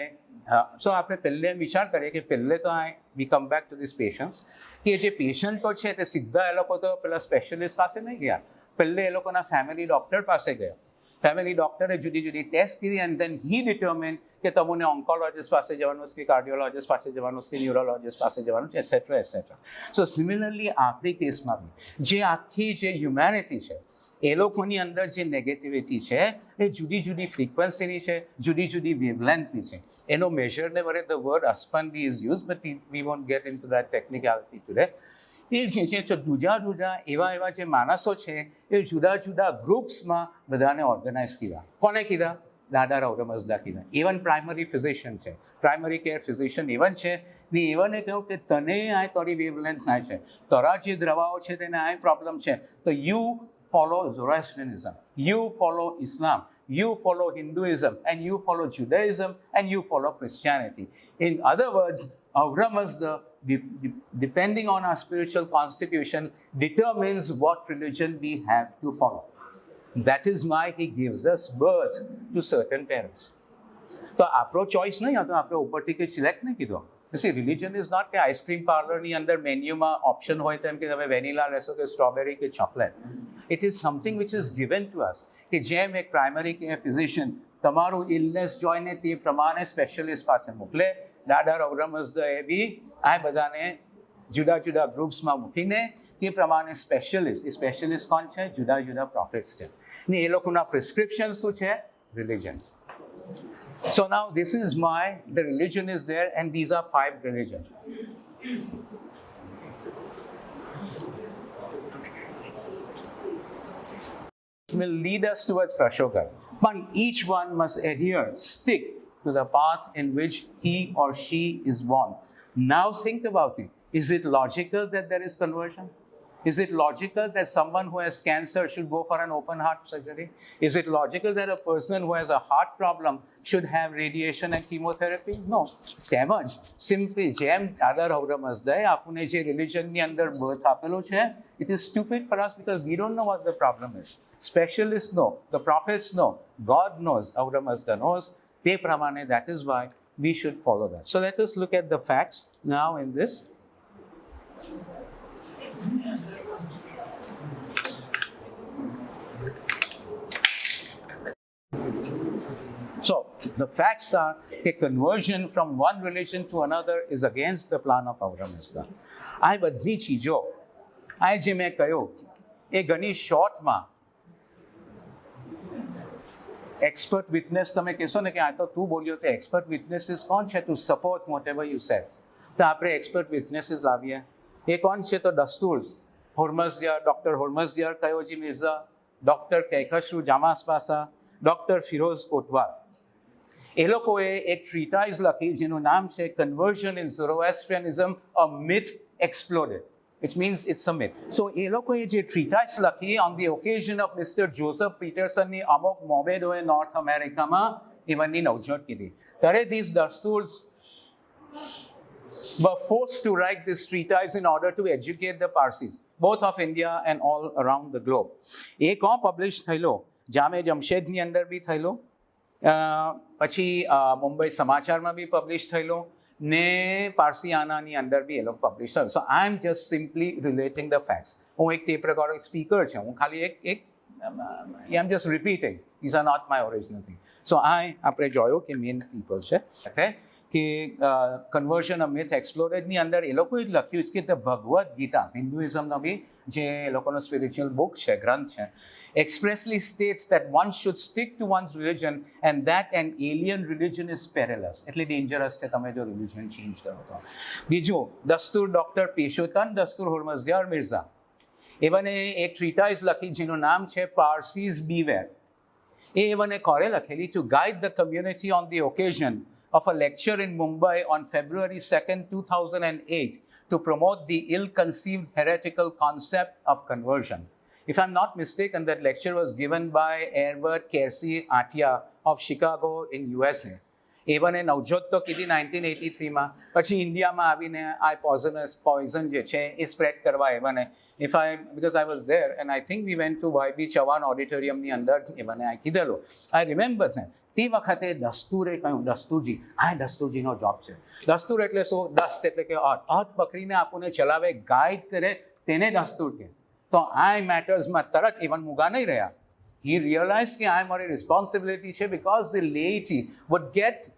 સો આપણે પહેલે વિચાર કરીએ કે પહેલે તો we come back to this patients કે જે પેશન્ટો છે તે સીધા એ લોકો તો પેલા સ્પેશિયલિસ્ટ પાસે નહીં ગયા, પહેલે એ લોકોના ફેમિલી ડૉક્ટર પાસે ગયા. ફેમિલી ડૉક્ટરે જુદી જુદી ટેસ્ટ કરી એન્ડ ધેન હી ડિટર્મિન કે તમને ઓન્કોલોજિસ્ટ પાસે જવાનું છે, કે કાર્ડિયોલોજિસ્ટ પાસે જવાનું છે, કે ન્યુરોલોજિસ્ટ પાસે જવાનું છે, એટસેટ્રા એટસેટ્રા. સો સિમિલરલી આપણી કેસમાં બી જે આખી જે હ્યુમેનિટી છે એ લોકોની અંદર જે નેગેટિવિટી છે એ જુદી જુદી ફ્રીક્વન્સીની છે, જુદી જુદી વેવલેન્થની છે. એનો મેજરને વડે the word husbandry is use, but we won't get in to that technicality today. એ જે છે જુદા જુદા એવા જે માણસો છે એ જુદા જુદા ગ્રુપ્સમાં બધાને ઓર્ગેનાઇઝ કર્યા. કોને કીધા? દાદા રૌરમઝદા કીધા. ઇવન પ્રાઇમરી ફિઝિશિયન છે, પ્રાઇમરી કેર ફિઝિશિયન ઇવન છે ને, ઇવને કહ્યું કે તને આ તારી વેવલેન્થ થાય છે, તારા જે દ્રવાઓ છે તેને આ પ્રોબ્લેમ છે, તો you follow Zoroastrianism, you follow Islam, you follow Hinduism, and you follow Judaism, and you follow Christianity. In other words, Avramazda, depending on our spiritual constitution, determines what religion we have to follow. That is why he gives us birth to certain parents. તો આપણો ચોઇસ નહીં હતો, આપણે ઉપરથી કંઈ સિલેક્ટ નહીં કીધો. See, religion is not કે આઈસ્ક્રીમ પાર્લરની અંદર મેન્યુમાં ઓપ્શન હોય તેમ કે તમે વેનીલા લેશો કે સ્ટ્રોબેરી કે chocolate. It is something which is given to us. કે જેમ એક પ્રાઇમરી કેર ફિઝિશિયન તમારું ઇલનેસ જોઈને તે પ્રમાણે સ્પેશિયલિસ્ટ પાસે મોકલે, દાદા રૌરમઝદાએ બી આ બધાને જુદા જુદા ગ્રુપ્સમાં મૂકીને તે પ્રમાણે સ્પેશિયલિસ્ટ, એ સ્પેશિયલિસ્ટ કોણ છે? જુદા જુદા પ્રોફેટ્સ છે ને એ લોકોના પ્રિસ્ક્રિપ્શન શું છે? Religion. So now this is why the religion is there, and these are 5 religions. Will lead us towards Frashogar. But each one must adhere, stick to the path in which he or she is born. Now think about it. Is it logical that there is conversion? Is it logical that someone who has cancer should go for an open heart surgery? Is it logical that a person who has a heart problem should have radiation and chemotherapy? No. Temaj, simply, જેમ દાદા રૌરમઝદાએ આપણને જે રિલિજનની અંદર બર્થ આપેલું છે, it is stupid for us because we don't know what the problem is. Specialists know, the prophets know, God knows, Rauramazda knows. તે પ્રમાણે, that is why we should follow that. So let us look at the facts now in this. So The facts are a conversion from one religion to another is against the plan of Aura Mazda. આ બધી ચીજો આ જે મેં કહ્યું એ ઘણી શોર્ટમાં એક્સપર્ટ વિટનેસ તમે કહેશો ને કે આ તો તું બોલ્યો તો એક્સપર્ટ વિટનેસીસ કોણ છે to support whatever you said તો આપણે એક્સપર્ટ વિટનેસીસ લાવીએ એ કોણ છે તો Dastur Hormazdiyar doctor Hormazdiyar Kayoji Mirza doctor Kaikhashru Jamaspasa doctor Firoz Kotwal એ લોકોએ એક ટ્રીટાઇઝ લખી જેનું નામ છે conversion in Zoroastrianism a myth exploded which means it's a myth. So એ લોકોએ જે ટ્રીટાઇઝ લખી on the occasion of Mr. Joseph Petersonની અમુક મોબેદોએ નોર્થ અમેરિકામાં એમની નવજોત કીધી ત્યારે these dasturs were forced to write this treatise in order to educate the Parsis, both of India and all around the globe. એ કોણ પબ્લિશ થયેલો જામે જમશેદની અંદર બી થયેલો પછી મુંબઈ સમાચારમાં બી પબ્લિશ થયેલો ને પારસીયાનાની અંદર બી એ લોકો પબ્લિશ થયું so I am just simply relating the facts હું એક ટેપ રેકોર્ડર સ્પીકર છે હું ખાલી એક I am just repeating these are not my original thing so આ આપણે જોયું કે મેઇન પીપલ છે કે કન્વર્ઝન ઓફ મિથ એક્સપ્લોરેડની અંદર એ લોકોએ જ લખ્યું છે કે ધ ભગવદ્ ગીતા હિન્દુઇઝમનો બી જે એ લોકોનો સ્પિરિચ્યુઅલ બુક છે ગ્રંથ છે expressly states that one should stick to one's religion and that an alien religion is perilous. એટલે ડેન્જરસ છે તમે જો રિલિજન ચેન્જ કરો તો બીજું દસ્તુર ડૉક્ટર પેશોતન દસ્તુર હોર્મઝદિયાર મિર્ઝા એમને એક ટ્રીટાઇઝ લખી જેનું નામ છે પારસીઝ બીવેર એ એમને કોરે લખેલી to guide the community on the occasion of a lecture in Mumbai on February 2nd, 2008 to promote the ill-conceived heretical concept of conversion. If I'm not mistaken, that lecture was given by Herbert Kersey Atia of Chicago in USA. એવને નવજોત તો કીધી 1983માં પછી ઇન્ડિયામાં આવીને આ પોઈઝન જે છે એ સ્પ્રેડ કરવા એવને because I was there and I think we went to YB ચવાન ઓડિટોરિયમની અંદર એવને આ કીધેલું I remember that તે વખતે દસ્તુરે કહ્યું દસ્તુરજી આ દસ્તુરજીનો જોબ છે દસ્તુર એટલે શું દસ્ત એટલે કે અર્થ પકડીને આપણને ચલાવે ગાઈડ કરે તેને દસ્તુર કે તો આ મેટર્સમાં તરત ઇવન મુગા નહીં રહ્યા he realized that I am a responsibility because the laity would get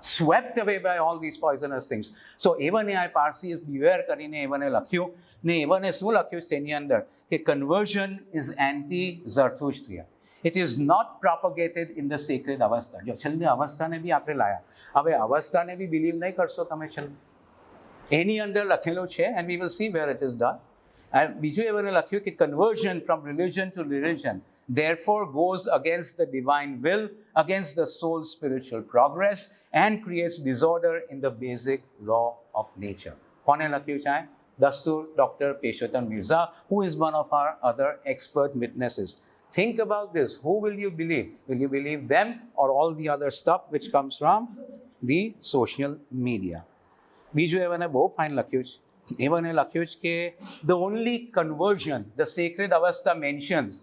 swept away by all these poisonous things. So even I Parsis beware કરીને એવને લખ્યું ને એવને શું લખ્યું તેની અંદર કે conversion is anti-Zarathustra. It is not propagated in the sacred avastha. જો છેલ્લે અવસ્થાને બી આપણે લાયા હવે અવસ્થાને બી બિલીવ નહીં કરશો તમે છેલ્લે એની અંદર લખેલું છે and we will see where it is done. બીજું એવને લખ્યું કે conversion from religion to religion therefore goes against the divine will, against the soul's spiritual progress and creates disorder in the basic law of nature. કોને લખ્યું છે Dastur doctor Peshotan Mirza who is one of our other expert witnesses. Think about this. Who will you believe? Will you believe them or all the other stuff which comes from the social media? બીજું એવને બહુ ફાઇન લખ્યું છે એવને લખ્યું છે કે the only conversion the sacred avastha mentions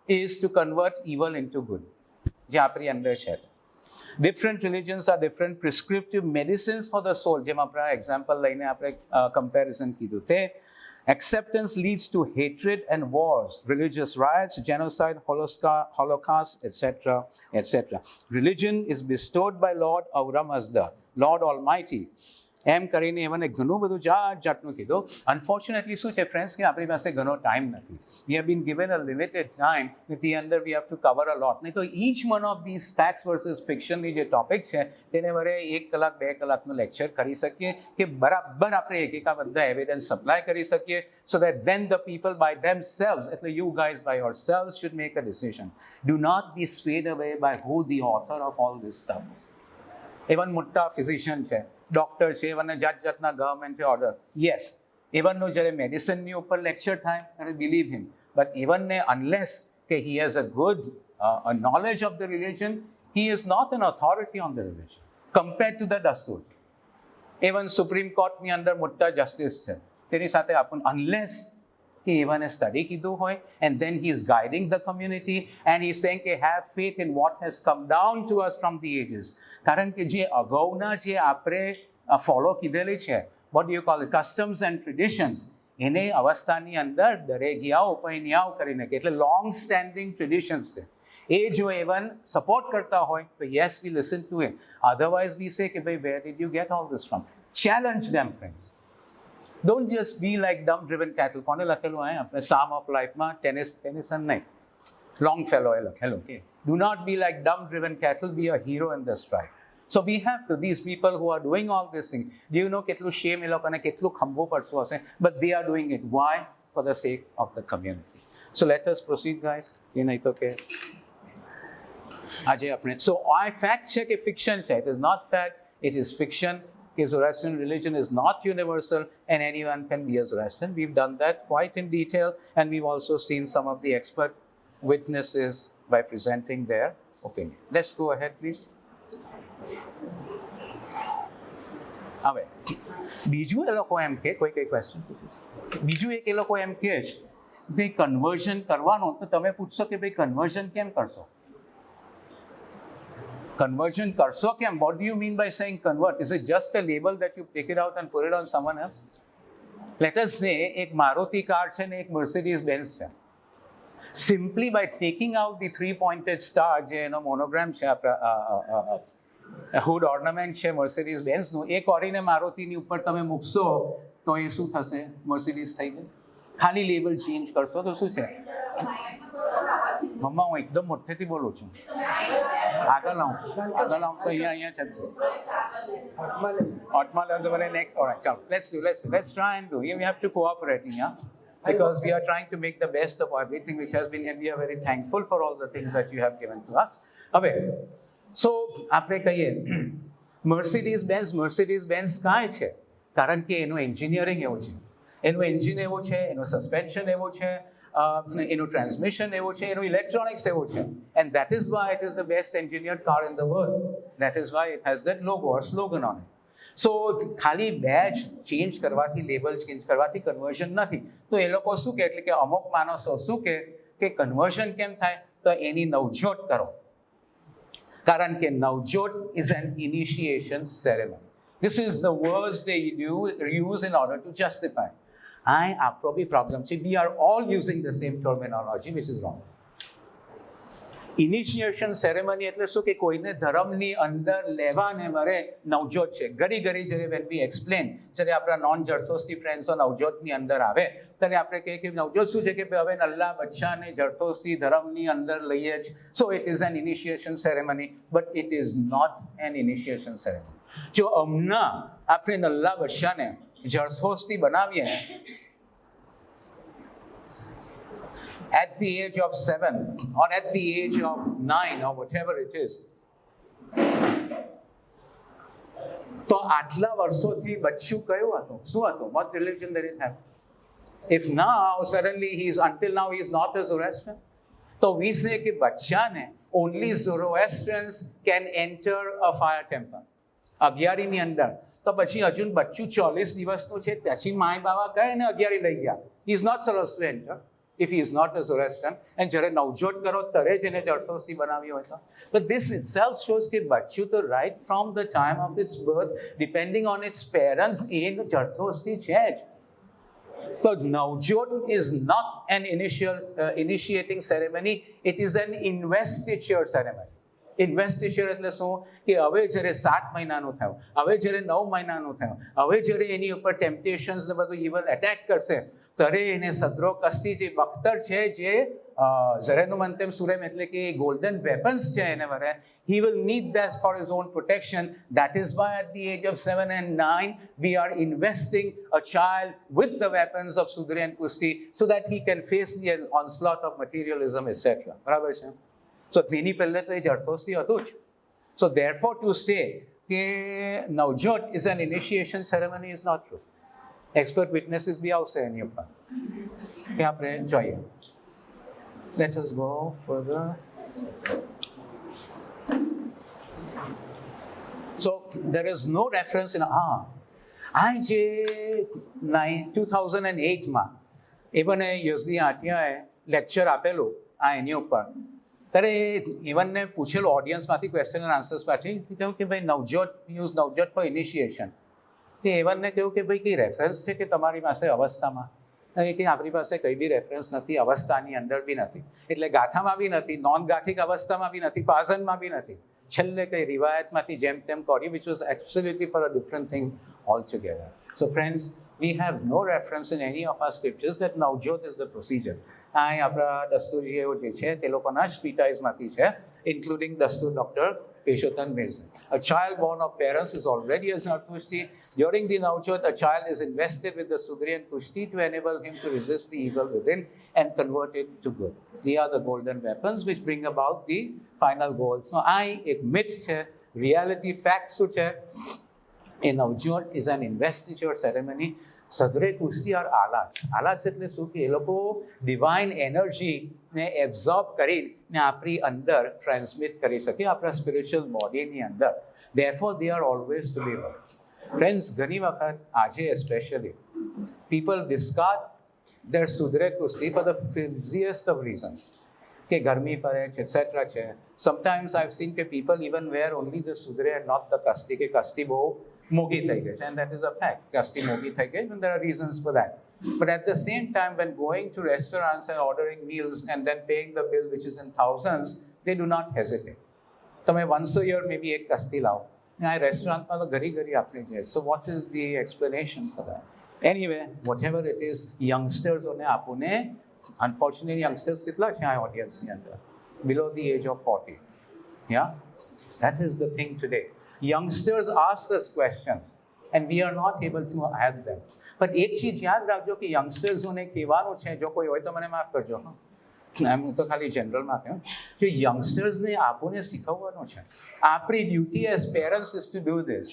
is to convert evil into good. જે આપણી અંદર છે different religions are different prescriptive medicines for the soul જેમ આપણે એક્ઝામ્પલ લઈને આપણે કમ્પેરિઝન કીધું તે acceptance leads to hatred and wars, religious riots, genocide, holocaust, etc., etc. Religion is bestowed by Lord Aura Mazda, Lord Almighty. એમ કરીને એમને ઘણું બધું જાતનું કીધું અનફોર્ચ્યુનેટલી શું છે ફ્રેન્ડ્સ કે આપણી પાસે ઘણો ટાઈમ નથી we have been given a limited time the અંદર we have to cover a lot નહીં તો each one of these facts versus ફિક્શનની જે ટોપિક છે તેને વરે 1 કલાક 2 કલાકનું લેક્ચર કરી શકીએ કે બરાબર આપણે એકેકા બધા એવિડન્સ સપ્લાય કરી શકીએ so that then the people by themselves એટલે you guys by yourselves should make a decision do not be swayed away by who the author of all this stuff એવન મોટા ફિઝિશિયન છે ડૉક્ટર છે એવને જાતના ગવર્મેન્ટે ઓર્ડર યસ એવનનું જ્યારે મેડિસિનની ઉપર લેક્ચર થાય ત્યારે બિલીવ હિમ બટ એવનને અનલેસ કે he has a good knowledge of the religion he is not an authority on the religion compare to the દસ્તુર એવન સુપ્રીમ કોર્ટની અંદર મોટા જસ્ટિસ છે તેની સાથે આપણને અનલેસ કે એવને સ્ટડી કીધું હોય and then he is guiding the community and he saying કે have faith in what has come down to us from the ages કારણ કે જે અગાઉના જે આપણે ફોલો કીધેલી છે what you call customs and traditions એને અવસ્થાની અંદર દરેગિયાઓ પૈનિયાઓ કરીને કે એટલે લોંગ સ્ટેન્ડિંગ ટ્રેડિશન્સ છે એ જો એવન સપોર્ટ કરતા હોય તો yes we listen to him, otherwise we say કે ભાઈ where did you get all this from? Challenge them friends. Don't just be like dumb driven cattle. કોને લખેલું હોય આપણે સામ ઓફ લાઈફમાં? ટેનિસન નહીં, લોંગફેલોએ લખેલું કે do not be like dumb driven cattle, be a hero in this stride. So we have to, these people who are doing all this thing, do you know કેટલું shame એ લોકોને કેટલું ખંભો પડતું હશે, but they are doing it. Why? For the sake of the community. So let us proceed guys. એ નહીં તો કે આજે આપણે, so આ fact છે કે fiction છે? It is not fact, it is fiction. His Zoroastrian religion is not universal and anyone can be a Zoroastrian. We've done that quite in detail and we've also seen some of the expert witnesses by presenting their opinion. Let's go ahead, please. હવે બીજું એ લોકો એમ કે કોઈ ક્વેશ્ચન, બીજું એક એ લોકો એમ કહે છે ભાઈ કન્વર્ઝન કરવાનું, તો તમે પૂછશો કે ભાઈ કન્વર્ઝન કેમ કરશો? કન્વર્ઝન કરશો કેમ? What do you mean by saying convert? Is it just a label that you pick it out and put it on someone else? Let us say એક મારુતિ કાર છે ને એક મર્સિડીઝ બેન્ઝ છે. Simply by taking out the three-pointed star, જે એનો મોનોગ્રામ છે, આપણા હુડ ઓર્નામેન્ટ છે મર્સિડીઝ બેન્ઝનું, એ કરીને મારુતિની ઉપર તમે મૂકશો તો એ શું થશે? મર્સિડીઝ થઈ ગઈ. ખાલી લેબલ ચેન્જ કરશો તો શું છે? મમ્મા હું એકદમ મોટેથી બોલું છું, આગળ આવું તો અહીંયા છે. હોટમાં લેવું તો મને નેક્સ્ટ. ઓલરાઈટ, ચાલો let's try and do. We have to cooperate here because we are trying to make the best of everything which has been, and we are very thankful for all the things that you have given to us. હવે so આપણે કહીએ મર્સિડીઝ બેન્ઝ કાંઈ છે? કારણ કે એનું એન્જિનિયરિંગ એવું છે, એનું એન્જિન એવું છે, એનું સસ્પેન્શન એવું છે, એનું ટ્રાન્સમિશન એવું છે, એનું ઇલેક્ટ્રોનિક્સ એવું છે, and that is why it is the best engineered car in the world. That is why it has that logo or slogan on it. સો ખાલી બેચ ચેન્જ કરવાથી, લેબલ ચેન્જ કરવાથી કન્વર્ઝન નથી. તો એ લોકો શું કહે, એટલે કે અમુક માણસો શું કહે કે કન્વર્ઝન કેમ થાય? તો એની નવજોત કરો. કારણ કે Navjot is an initiation ceremony. This is the words they use in order to justify. આપણો બી પ્રોબ્લેમ છે. We are all using the same terminology, which is wrong. Initiation ceremony એટલે શું કે કોઈને ધર્મની અંદર લેવાને મારે નવજોત છે. ઘડી જ્યારે વેન વી એક્સપ્લેન, જ્યારે આપણા નોન જરથોસ્તી ફ્રેન્ડ્સો નવજોતની અંદર આવે ત્યારે આપણે કહીએ કે નવજોત શું છે કે હવે નલ્લા બચ્ચાને જરથોસ્તી ધર્મની અંદર લઈએ જ. So it is an initiation ceremony, but it is not an initiation ceremony. જો હમણાં આપણે નલ્લા બચ્ચાને જરથોસ્તી બનાવીએ at the age of 7 or at the age of 9 or whatever it is, તો આટલા વર્ષોથી બચ્ચું કયું હતું? શું હતું? What religion did it have? If now suddenly until now he is not a Zoroastrian, તો we say કે બચ્ચાને only Zoroastrians can enter a fire temple. અગિયારીની અંદર તો પછી હજુ બચ્ચું 40 દિવસનું છે, પછી માય બાવા કહે ને અગિયારી લઈ ગયા. He is not supposed to enter if he is not a Zoroastrian. And જ્યારે નવજોત કરો ત્યારે જ એને જરથોસ્તી બનાવી હોય તો. But this itself shows કે બચ્ચું તો right from the time of its birth, depending on its parents, એ જરથોસ્તી છે જ. So Navjot is not an initiating ceremony, it is an investiture ceremony. ઇન્વેસ્ટિચર એટલે શું કે હવે જ્યારે 7 મહિનાનું થયું, હવે જ્યારે 9 મહિનાનું થયું, હવે જ્યારે એની ઉપર ટેમ્પટેશન્સ ને બધું ઇવલ એટેક કરશે ત્યારે એને સદ્રો કસ્તી જે બખ્તર છે, જે ઝરેનું મંતેમ સુરેમ એટલે કે ગોલ્ડન વેપન્સ છે એને વરે, he will need that for his own protection. That is why at the age of 7 and 9 we are investing a child with the weapons of Sudri and Kusti so that he can face the onslaught of materialism, etc. બરાબર છે? So તેની પહેલે તો એ જરથોસ્તી હતું જ. So therefore to say કે Navjot is an initiation ceremony is not true. Expert witnesses બી આવશે એની ઉપર કે આપણે જોઈએ. Let us go further. So there is no reference in આ જે 2008માં એવને યુઝની આટિયાએ લેક્ચર આપેલું આ એની ઉપર, ત્યારે ઇવનને પૂછેલું ઓડિયન્સમાંથી ક્વેશ્ચન એન્ડ આન્સર્સ પાછી, કહ્યું કે ભાઈ નવજોત ફોર ઇનિશિએશન. તે એવનને કહ્યું કે ભાઈ કઈ રેફરન્સ છે કે તમારી પાસે અવસ્થામાં? કે આપણી પાસે કંઈ બી રેફરન્સ નથી, અવસ્થાની અંદર બી નથી, એટલે ગાથામાં બી નથી, નોન ગાથિક અવસ્થામાં બી નથી, પાઝનમાં બી નથી, છેલ્લે કંઈ રિવાયતમાંથી જેમ તેમ કર્યું, which was absolutely for a different thing altogether. So friends, we have no reference in any of our scriptures that Navjot is the procedure. આ આપણા દસ્તુરજીઓ જે છે તે લોકોના જ ટ્રીટાઇઝમાંથી છે, including Dastur Dr. Peshotan Mirza. A child born of parents is already a Zartushti. During the Navjot, a child is invested with the Sudrian Kushti to enable him to resist the evil within and convert it to good. They are the golden weapons which bring about the final goal. So એક myth છે, reality fact શું છે? A Navjot is an investiture ceremony. સદરે કુસ્તી આર આલાજ એટલે શું કે એ લોકો ડિવાઇન એનર્જીને એબ્ઝોર્બ કરીને આપણી અંદર ટ્રાન્સમિટ કરી શકે આપણા સ્પિરિચ્યુઅલ બોડીની અંદર. Therefore they are always to be work. Friends, ઘણી વખત આજે એસ્પેશિયલી પીપલ ડિસ્કાર્ડ ધેર સુધરે કુસ્તી for the flimsiest of reasons, કે ગરમી પડે છે એટસેટ્રા છે. સમટાઇમ્સ આઈ હેવ સીન કે people even wear only the સુધરે એન્ડ નોટ ધ કસ્તી, કે કસ્તી બહુ મોગી થઈ ગઈ છે, and that is a fact. Kasti mogi થઈ ગઈ, and there are reasons for that. But at the same time, when going to restaurants and ordering meals and then paying the bill, which is in thousands, they do not hesitate. તમે once a year maybe એક કસ્તી લાવો, આ રેસ્ટોરન્ટમાં તો ઘરી ઘરી આપણી છે. So what is the explanation for that? Anyway, whatever it is, youngsters ઓને આપોને, unfortunately youngsters કેટલા છે આ ઓડિયન્સની અંદર? Below the age of 40. Yeah? That is the thing today. Youngsters ask us questions and we are not able to help them. But એક ચીજ યાદ રાખજો કે યંગસ્ટર્સોને કહેવાનું છે, જો કોઈ હોય તો મને માફ કરજો, હું તો ખાલી જનરલમાં કહ્યું, કે યંગસ્ટર્સને આપણને શીખવવાનું છે. આપણી duty as parents is to do this.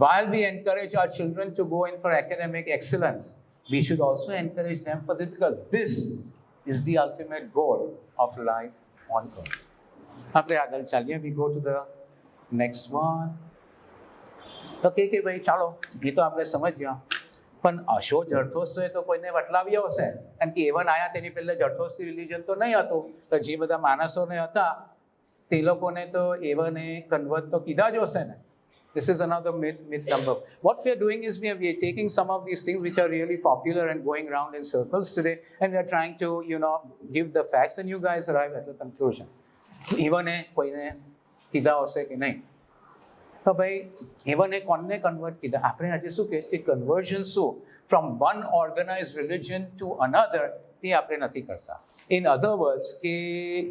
While we encourage our children to go in for academic excellence, we should also encourage them for this, because this is the ultimate goal of life on earth. આપણે આગળ ચાલીએ. We go to the next one. તો કે ભાઈ ચાલો એ તો આપણે સમજ્યા, પણ અશો જરથોસ્તોએ તો કોઈને વટલાવ્યો હશે, કારણ કે એવન આયા તેની પહેલા જરથોસ્તી રિલિજન તો નહીં હતું, તો જે બધા માણસોને હતા તે લોકોને તો એવને કન્વર્ટ તો કીધા જ હશે ને. This is another myth number. What we are doing is we are taking some of these things which are really popular and going around in circles today, and we are trying to, give the facts, and you guys arrive at the conclusion. Even કોઈને કીધા હશે કે નહીં? તો ભાઈ એવને કોને કન્વર્ટ કીધા? આપણે આજે શું કહે કે કન્વર્ઝન શું from one organise religion to another, તે આપણે નથી કરતા. ઇન અધર વર્ડ્સ, કે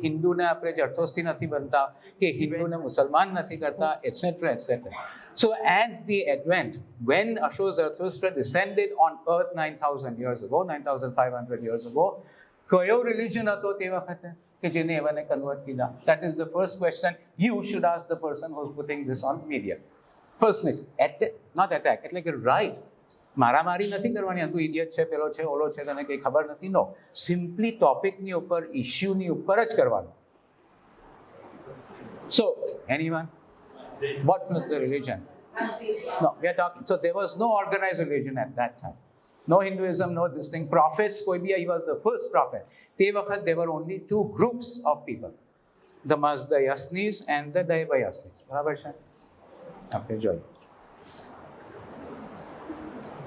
હિન્દુને આપણે જરથોસ્તી નથી બનતા, કે હિન્દુને મુસલમાન નથી કરતા, etcetera etcetera. So at the advent, when Ashok Zarathustra descended on earth 9,000 years ago, 9,500 years ago, કયો રિલિજન હતો તે વખતે કે જેને એવાને કન્વર્ટ કીધા? That is the first question you should ask the person who's putting this on media. First, not attack, એટલે કે right, મારામારી નથી કરવાની, તું ઇડિયટ છે, પેલો છે, ઓલો છે, તને કંઈ ખબર નથી. નો, સિમ્પલી ટોપિકની ઉપર, ઇશ્યુની ઉપર જ કરવાનું. So, anyone? What was the religion? No, we are talking, so there was no organized religion at that time. No Hinduism, no this thing. Prophets, koi bhi, he was the first prophet. Te wakhat there were only two groups of people, the Mazdayasnis and the Daivayasnis. બરાબર છે? આપણે જોઈએ.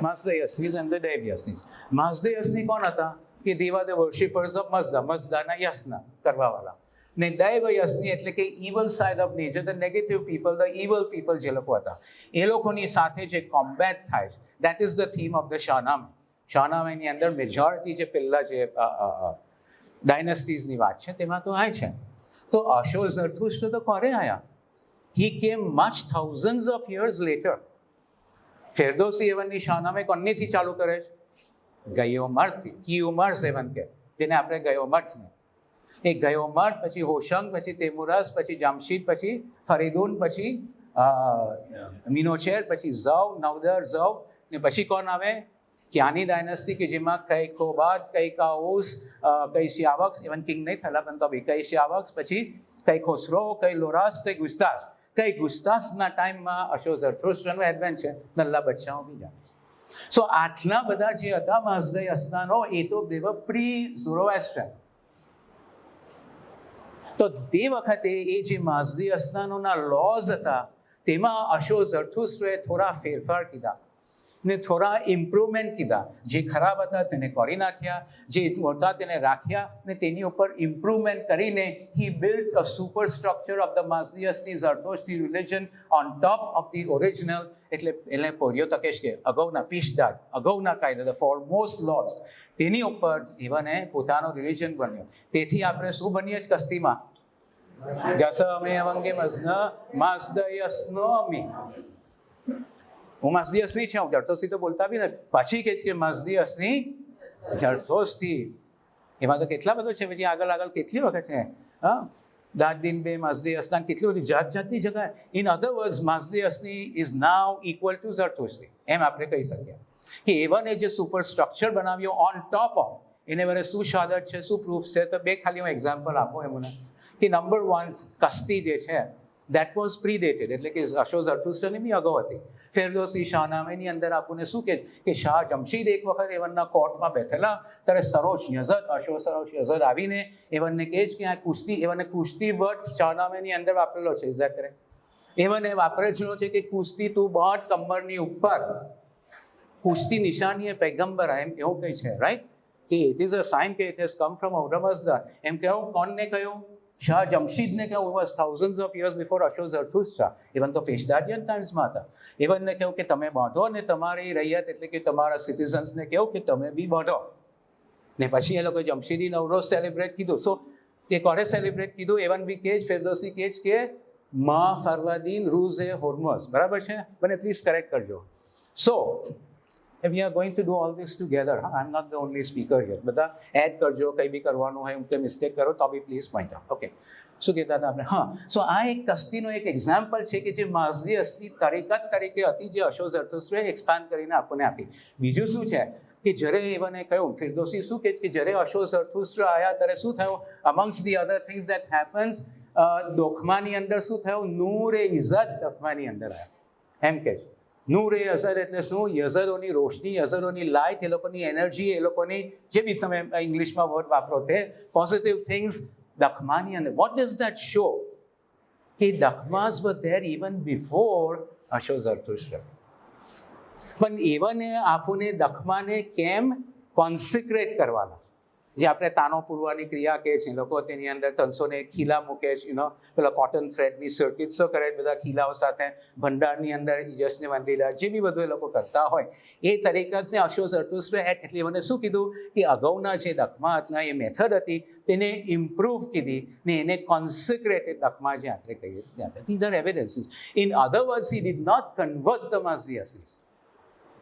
Mazdayasnis and the Daivayasnis. Mazdayasni કોણ હતા? કે they were the worshippers of Mazda, મઝદાના યસના કરવાવાળા. ને દૈવયસની એટલે કે evil side of nature, the negative people, the evil people જે લોકો હતા, એ લોકોની સાથે જે કોમ્બેટ થાય છે, that is the theme of the શાહનામા. શાહનામાની અંદર મેજોરિટી જે પહેલા જે ડાયનેસ્ટીઝની વાત છે તેમાં તો આ છે. તો અશોક ઝરથુસ્ત્ર તો કોને આયા? He came much thousands of years later. ફેરદૌસી એવનની શાહનામે કોનથી ચાલુ કરે છે? ગયોમર્થથી. કિયુમર સેવન કે જેને આપણે ગયોમર્થને, એ ગયોમઠ, પછી હોશંગ, પછી તેમુરસ, પછી જામશીદ, પછી ફરીદુન, પછી મીનોચેર, પછી ઝૌ, નવદર ઝૌ, ને પછી કોણ આવે? ક્યાંની ડાયનેસ્ટી કે જેમાં કઈ કોબાદ, કઈ કાઉસ, કઈ શિયાવક્સ, ઇવન કિંગ નહીં થયેલા પણ તો બી કઈ શિયાવક્સ, પછી કઈ ખોસરો, કઈ લોરાસ, કઈ ગુસ્તાસ. કઈ ગુસ્તાસના ટાઈમમાં અશોક ઝરથુસ્ત્રનું એડવેન્ટ છે, નલ્લા બચ્ચાઓ બીજા. સો આટલા બધા જે હતા મઝદય અસ્તાનો, એ તો they were pre-Zoroastrian. તો તે વખતે એ જે માઝદી અસ્તાનોના લોઝ હતા તેમાં અશોક ઝરથુસ્ત્રએ થોડા ફેરફાર કીધા. ને થોડા ઇમ્પ્રુવમેન્ટ કીધા, જે ખરાબ હતા તેને કરી નાખ્યા, જે હતા તેને રાખ્યા, ને તેની ઉપર ઇમ્પ્રુવમેન્ટ કરીને he built a super structure of the Mazdayasni Zarathostri religion on top of the original. એટલે એને પોરિયોતકેશ કે અગાઉના પીશદાદ, અગાઉના કાયદા, ધ ફોરમોસ્ટ લોઝ, તેની ઉપર એવાને પોતાનો રિલિજન બન્યો. તેથી આપણે શું બનીએ જ કસ્તીમાં? જસ અમે અવંગે માઝદયસનો અમી. હું માઝદિયસની છે, હું ઝરથોસ્તી તો બોલતા બી નથી. પાછી કે માઝદિયસની ઝરથોસ્તી. એમાં તો કેટલા બધો છે, પછી આગળ આગળ કેટલી વખત છે. હા, દાદીન બે માઝદિયસના કેટલી બધી જાત જાતની જગ્યાએ. In other words Mazdayasni is now equal to Zarathosti, એમ આપણે કહી શકીએ કે એવાને જે સુપર સ્ટ્રક્ચર બનાવ્યો ઓન ટોપ ઓફ, એને મને શું શહાદત છે, શું પ્રૂફ છે? તો બે ખાલી હું એક્ઝામ્પલ આપું એમને કે નંબર 1, કસ્તી જે છે દેટ વોઝ પ્રીડેટેડ, એટલે કે અશો ઝરથુસ્ત્રની બી અગાઉ હતી. ફિરદોસી શાહનામેની અંદર આપણને શું કે શાહ જમશીદ એક વખત એવનના કોર્ટમાં બેઠેલા, ત્યારે સરોશ યઝદ, અશો સરોશ યઝદ આવીને એવનને કહે છે કે આ કુસ્તી, એવને કુસ્તી વર્ડ શાહનામેની અંદર વાપરેલો છે. Is that correct? એવને વાપરેલો છે કે કુસ્તી તું બટ કમરની ઉપર, કુસ્તી નિશાની એ પૈગંબર એમ એવું કહે છે, રાઈટ? કે ઇટ ઇઝ અ સાઇન કે it has come from Aurmazda. એમ કહ્યું કોણને કહ્યું? શાહ જમશીદને કહ્યું. Was thousands of years before Asho Zarathustra. Even તો પેશદારિયન ટાઈમ્સમાં હતા. ઇવનને કહ્યું કે તમે બાંધો ને તમારી રૈયત એટલે કે તમારા સિટીઝન્સને કહ્યું કે તમે બી બાંધો. ને પછી એ લોકોએ જમશીદી નવરોઝ સેલિબ્રેટ કીધું. સો એ કોણે સેલિબ્રેટ કીધું? એવન બી કેજ ફિરદોસી કેજ કે મા ફરવાદીન રૂઝ એ હોર્મઝ. બરાબર છે? મને પ્લીઝ કરેક્ટ કરજો. સો we are going to do all this together. I'm not the only speaker here. બધા એડ કરજો, કંઈ બી કરવાનું હોય, કે મિસ્ટેક કરો તો બી પ્લીઝ પોઈન્ટ આઉટ. ઓકે, શું કહેતા હતા આપણે? હા, સો આ એક કસ્તીનો એક એક્ઝામ્પલ છે કે જે માઝદિયસની તરીકત તરીકે હતી, જે અશો ઝરથુસ્ત્રાએ એક્સપાન્ડ કરીને આપણને આપી. બીજું શું છે કે જ્યારે એવાને કહ્યું, ફિરદોસી શું કહે કે જ્યારે અશો ઝરથુસ્ત્રા આવ્યા ત્યારે શું થયું? Amongst the other things that happens, દોખમાની અંદર શું થયું? નૂર એ ઇઝ્ઝત દોખમાની અંદર આવ્યા, એમ કે છે. નૂર એ અસર એટલે શું? યઝદોની રોશની, યઝદોની લાઇટ, એ લોકોની એનર્જી, એ લોકોની જે બી તમે ઇંગ્લિશમાં વર્ડ વાપરો તે પોઝિટિવ થિંગ્સ દખમાની અંદર. What does that show? કે દખમાસ વર ધેર ઇવન બિફોર અશો ઝરથુસ્ટ્રા. પણ એવાને આપણને દખમાને કેમ કોન્સિક્રેટ કરવાના? જે આપણે તાનો પૂરવાની ક્રિયા કહે છે, લોકો તેની અંદર તનસોને ખીલા મૂકે છે, પેલા કોટન થ્રેડની સર્કિટ્સો કરે, બધા ખીલાઓ સાથે ભંડારની અંદર યશને મંદિરા, જે બી બધું એ લોકો કરતા હોય એ તરીકે અશો ઝરથુસ્ટ્રા એટલે મને શું કીધું કે અગાઉના જે દખમા હતા એ મેથડ હતી તેને ઇમ્પ્રૂવ કીધી ને એને કોન્સિક્રેટેડ દખમા જે આપણે કહીએ છીએ. These are evidences. In other words he did not convert the Mazdayasnis.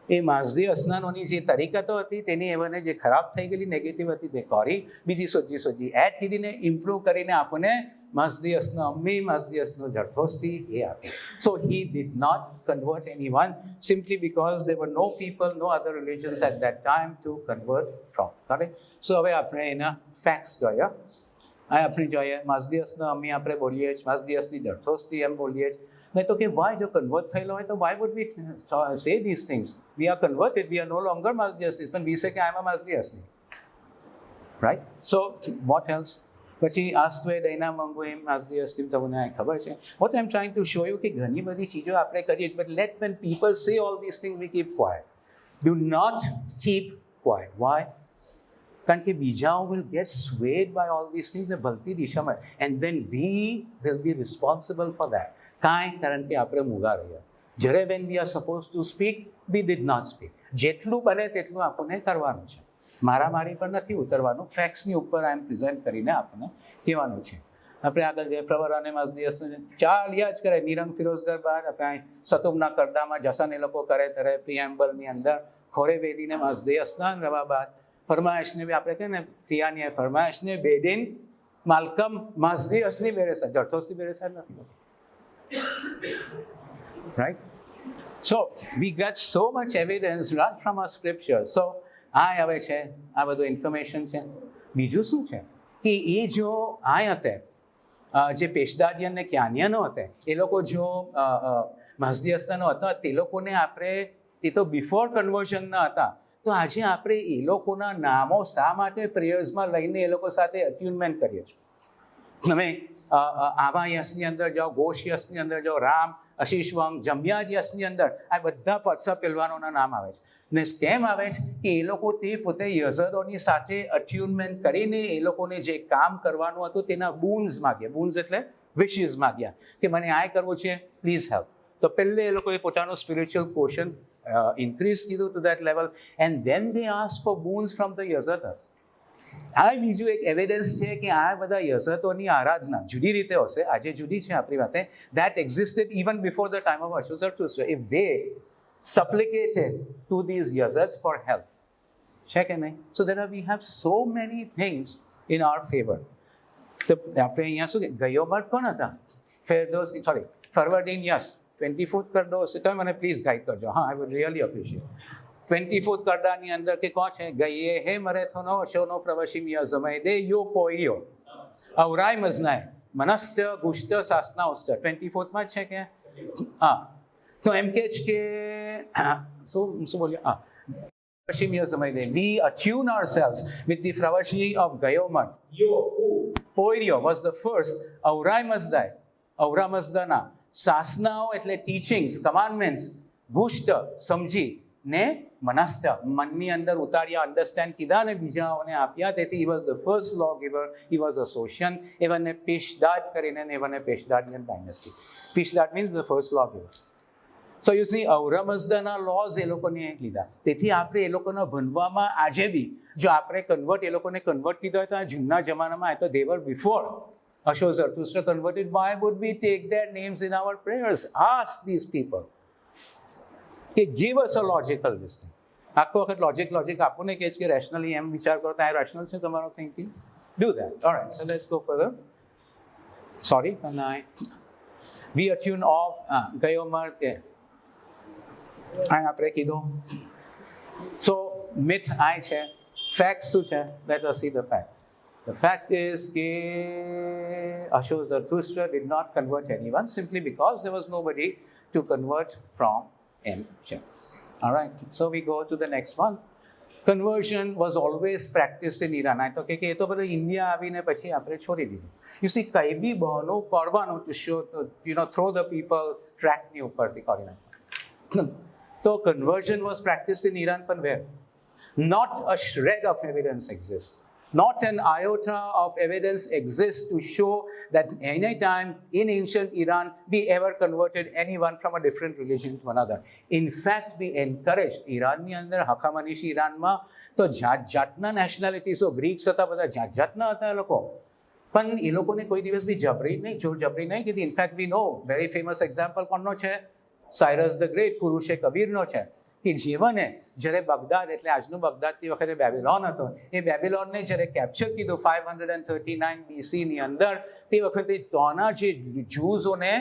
એ માઝદી અસનાનોની જે તરીકતો હતી તેની એમને જે ખરાબ થઈ ગયેલી નેગેટિવ હતી તે કરી, બીજી સોજી એડ કીધીને ઇમ્પ્રૂવ કરીને આપણને માઝદી અસનો અમ્મી, માઝદી અસનો ઝરથોસ્તી એ આપી. So he did not convert anyone simply because there were no people, no other religions at that time to convert from. Correct? So હવે આપણે એના ફેક્ટ્સ જોયા. આ આપણે જોઈએ માઝદી અસનો અમ્મી આપણે બોલીએ જ, માઝદી અસની ઝરથોસ્તી એમ બોલીએ જ. નહીં તો કે વાય જો કન્વર્ટ થયેલો હોય તો Y would we say this things? We are converted, we are no longer Mazdayasnis, પણ વી સે કે I am a Mazdayasni, right? So what else? પછી આસ્ત્વે દૈના મંગુ એમ માઝદિયસી તમને ખબર છે. What I am trying to show you કે ઘણી બધી ચીજો આપણે કરીએ, but let when people say all this things we keep quiet. Do not keep quiet. Why? કારણ કે બીજાઓ will get સ્વેડ by all this things ને ભલતી દિશામાં, and then we will be responsible for that. કાંઈ? કારણ કે આપણે મૂગા રહ્યા. જ્યારે when we are suppose to speak we did not speak. જેટલું બને તેટલું આપણને કરવાનું છે, મારામારી પર નથી ઉતરવાનું, ફેક્ટ્સની ઉપર આઈ એમ પ્રેઝન્ટ કરીને આપણને કહેવાનું છે. આપણે આગળ જે પ્રવર અને માઝદિયસને ચાલ્યા જ કરે. નિરંગ ફિરોઝગર બાદ આપણે સતુમના કરદામાં જસન એ લોકો કરે ત્યારે પ્રિએમ્બલની અંદર ખોરે વેદીને માઝદિયસના રવા બાદ ફરમાઈશને બી આપણે કહે ને તિયાની ફરમાઈશને બેદીન માલકમ માઝદિયસની બેરેસર, ઝરથોસ્તી બેરેસર નથી. Right? So we get so much evidence right from our scripture. So આ આવે છે, આ બધું ઇન્ફોર્મેશન છે. બીજું શું છે કે એ જો આ હતે જે પેશદારિયન ને ક્યાનિયનો હતા એ લોકો જો માઝદિયસનો હતા તે લોકોને આપણે, તે તો બિફોર કન્વર્ઝનના હતા, તો આજે આપણે એ લોકોના નામો શા માટે પ્રેયર્સમાં લઈને એ લોકો સાથે અટ્યુનમેન્ટ કરીએ છીએ? તમે આવા યશની અંદર જાઓ, ઘોષ યશની અંદર જાઓ, રામ આશીષ વાંગ, જમ્યા યશની અંદર આ બધા પાછા પહેલવાનોના નામ આવે છે. ને કેમ આવે છે કે એ લોકો તે પોતે યઝદોની સાથે અટ્યુનમેન્ટ કરીને એ લોકોને જે કામ કરવાનું હતું તેના બૂન્સ માગ્યા. બૂન્સ એટલે વિશિસ માગ્યા કે મને આ કરવું છે, પ્લીઝ હેલ્પ. તો પહેલે એ લોકોએ પોતાનું સ્પિરિચ્યુઅલ પોર્શન ઇન્ક્રીઝ કીધું to that level and then they ask for boons from the Yazads. આ બીજું એક એવિડન્સ છે કે આ બધા યઝતોની આરાધના જુદી રીતે હશે, આજે જુદી છે આપણી વાતે, that existed even before the time of Zarathustra. If they supplicated to these yazats for help, છે કે નહીં? So we have so many things in our favor. તો આપણે અહીંયા શું ગયોમર કોણ હતા? ફરવર્ડિન યસ 24th કરડો હશે તો મને પ્લીઝ ગાઈડ કરજો. હા, I would really appreciate. 24th કરડાની અંદર કે કોણ છે? ગયે હે મરે થોનો શોનો પ્રવશિમ યઝમય દે યો પોઈયો અવરાય મઝનાય મનસ્ય ગુષ્ટ શાસના ઉસ્તર. 24th માં જ છે કે હા. તો એમ કે છે કે શું બોલ્યો? હા, પ્રવશિમ યઝમય દે. We attune ourselves with the Fravashi of Gayomar. Poiryo was the first. Aurai Mazday, Aura Mazdana. શાસનાઓ એટલે ટીચિંગ્સ, કમાન્ડમેન્ટ્સ, ગુષ્ટ સમજી ને મનસ્ય મનની અંદર ઉતાર્યા, અન્ડરસ્ટેન્ડ કીધા ને બીજાઓને આપ્યા. તેથી he was the first lawgiver, he was a Soshan. એવાને પેશદાદ કરીને એવાને Peshdadian dynasty. Peshdad means the first lawgiver. So you see, ઔરમઝદના લોઝ એ લોકોને લીધા. તેથી આપણે એ લોકોના ભણવામાં આજે બી જો આપણે કન્વર્ટ એ લોકોને કન્વર્ટ કીધો હોય તો આ જૂના જમાનામાં તો they were before Zarathustra converted. Why would we take their names in our prayers? Ask these people. Okay, give us a logical wisdom. આખો વખત લોજિક આપણને કહે છે કે રેશનલી એમ વિચાર કરો તો આ રેશનલ છે તમારો thinking. Do that. All right, so let's go further. Sorry, can I? We attune off ગયોમર કે આ આપણે કીધું. So myth આ છે, fact શું છે? Let us see the fact. The fact is that Zarathustra did not convert anyone simply because there was nobody to convert from him. All right, so we go to the next one. Conversion was always practiced in Iran. I thought કે એ તો બધું ઇન્ડિયા આવીને પછી આપણે છોડી દીધું. You see, કંઈ બી બહાનું કરવાનું to show, throw the people trackની ઉપરથી કરી નાખ્યું. So conversion was practiced in Iran, but where? Not a shred of evidence exists. Not an iota of evidence exists to show that any time in ancient Iran we ever converted anyone from a different religion to another. In fact, we encouraged Iranની અંદર હકામનીશી ઇરાનમાં તો જાતના nationalities of Greeks હતા, બધા જાતના હતા એ લોકો. પણ એ લોકોને કોઈ દિવસ બી જબરી નહીં, જોર જબરી નહીં કીધી. In fact, we know very famous example કોનો છે? સાયરસ ધ ગ્રેટ, પુરુષે કબીરનો છે. કે જીવને જ્યારે બગદાદ એટલે આજનું બગદાદની વખતે બેબીલોન હતો, એ બેબીલોનને જ્યારે કેપ્ચર કીધું 539 BC અંદર, તે વખતે ત્યાંના જે જ્યુઝોને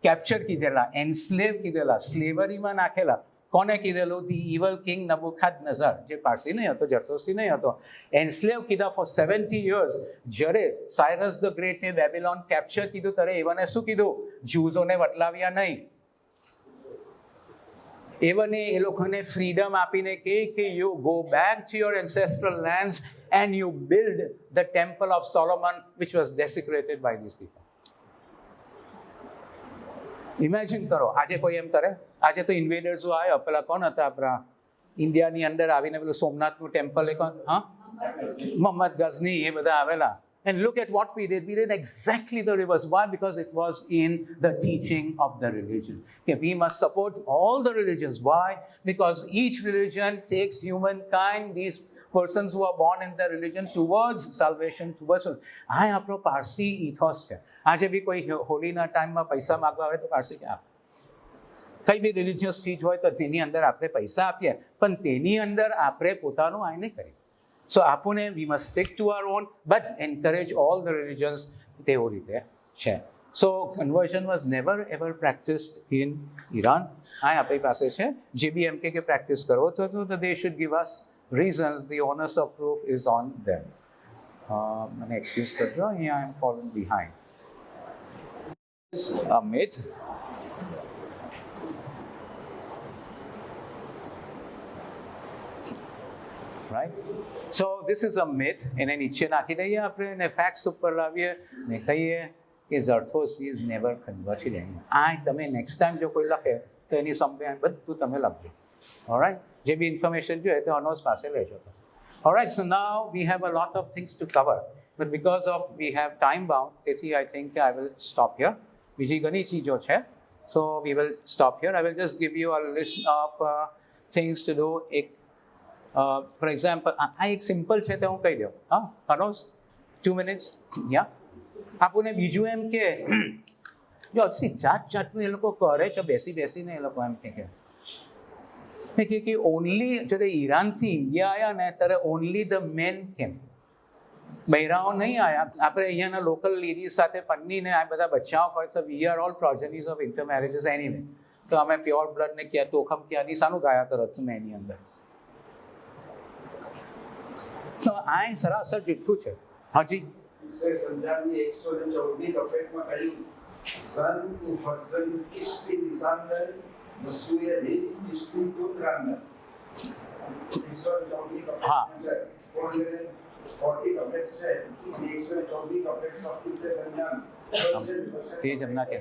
કેપ્ચર કીધેલા, એન્સ્લેવ કીધેલા, સ્લેવરીમાં નાખેલા. કોને કીધેલું? ધી ઇવલ કિંગ નબુખાદનેઝર, જે પારસી નહીં હતો, જરદોસ્તી નહીં હતો. એન્સ્લેવ કીધા ફોર 70 years. જ્યારે સાયરસ ધ ગ્રેટને બેબીલોન કેપ્ચર કીધું ત્યારે એવાને શું કીધું? જ્યુઝોને વટલાવ્યા નહીં. એવને એ લોકોને ફ્રીડમ આપીને કે you go back to your ancestral lands and you build the temple of Solomon which was desecrated by these people. Imagine કરો, આજે કોઈ એમ કરે? આજે તો ઇન્વેડર્સો આવ્યા, પેલા કોણ હતા આપણા ઇન્ડિયાની અંદર આવીને પેલું સોમનાથનું ટેમ્પલ એ કોણ? હા, મોહમ્મદ ગઝની, એ બધા આવેલા. And look at what we did. We did exactly the reverse. Why? Because it was in the teaching of the religion. Okay, we must support all the religions. Why? Because each religion takes humankind, these persons who are born in the religion, towards salvation, towards... આ આપણો પારસી ઇથોસ છે. આજે બી કોઈ હોળીના ટાઈમમાં પૈસા માગવા આવે તો પારસી કે આપે. કઈ બી રિલિજિયસ ચીજ હોય તો તેની અંદર આપણે પૈસા આપીએ, પણ તેની અંદર આપણે પોતાનું આ નહીં કરીએ. So આપને we must stick to our own, but encourage all the religions તેઓ રીતે છે. So conversion was never ever practiced in Iran. આ આપણી પાસે છે. જે બી એમ કે પ્રેક્ટિસ કરવો તો they should give us reasons. The onus of proof is on them. મને excuse કરજો, અહીંયા I am falling behind. This is a myth. Right? So this is a myth. એને નીચે નાખી દઈએ આપણે, એને ફેક્ટ્સ ઉપર લાવીએ ને કહીએ કે ઝરથોસ્ટ્રી ઇઝ નેવર કન્વર્ટેડ એની. આ તમે નેક્સ્ટ ટાઈમ જો કોઈ લખે તો એની સંપે બધું તમે લખજો. ઓલરાઈટ, જે બી ઇન્ફોર્મેશન જોઈએ તો હનોઝ પાસે લેજો. Alright, so now we have a lot of things to cover, but because of we have time bound, તેથી I think I will stop here. બીજી ઘણી ચીજો છે, so we will stop here. I will just give you a list of things to do. એક ફોર એક્ઝામ્પલ, આ એક સિમ્પલ છે તો હું કહી દઉં. હા હનોઝ, 2 મિનિટ્સ. યા આપણને બીજું એમ કે જો જાત જાતનું એ લોકો કરે છે, બેસી બેસીને એ લોકો એમ કે ઓનલી જ્યારે ઈરાનથી ઇન્ડિયા આવ્યા ને ત્યારે ઓનલી ધ મેન કેમ, બૈરાઓ નહીં આવ્યા. આપણે અહીંયાના લોકલ લેડીઝ સાથે પન્નીને આ બધા બચ્ચાઓ કરે છે. We are all progenies of inter marriages anyway. તો અમે પ્યોર બ્લડ ને ક્યાં તોખમ ક્યાંની શાનું ગાયા કરો છો મેં એની અંદર. તો આ સરાસર જેટલું છે. હાજી સંજાની 114 કપેટમાં કહ્યું સન ફરઝન કિસ્તી નિસાનર મસુએ રે કિસ્તી તુંદ્રાનર 114 કપેટ. હા 440 કપેટ્સ છે. 114 કપેટ્સ ઓફ કિસ્સે સંજાન તે જ એમના કે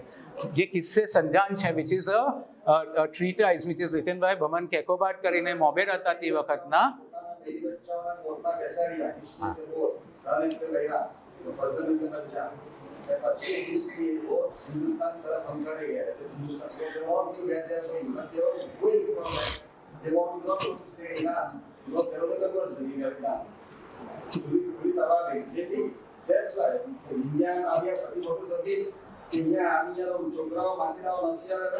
જે કિસ્સે સંજાન છે, which is a treatise which is written by Bahman Kaikobad કરીને મોબેર હતા તે વખતના. છોકરાઓ માટેના નસિયા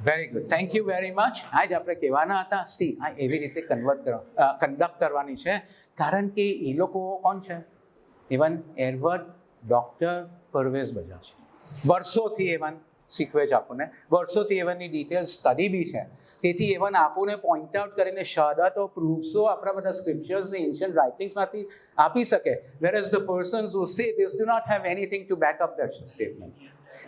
very good, thank you very much. આજ આપણે કહેવાના હતા સી આ એવી રીતે કન્ડક્ટ કરવાની છે, કારણ કે એ લોકો કોણ છે? ઇવન એરવર્ડ ડૉક્ટર પરવેઝ બજાજ છે. વર્ષોથી એવન શીખવે છે આપણને, વર્ષોથી એવનની ડિટેલ સ્ટડી બી છે. તેથી એવન આપણને પોઈન્ટ આઉટ કરીને શહાદતો પ્રૂફ્સો આપણા બધા સ્ક્રિપ્ચર્સને એન્શિયન્ટ રાઇટિંગ્સમાંથી આપી શકે. Whereas the persons who say this do not have anything to back up that statement.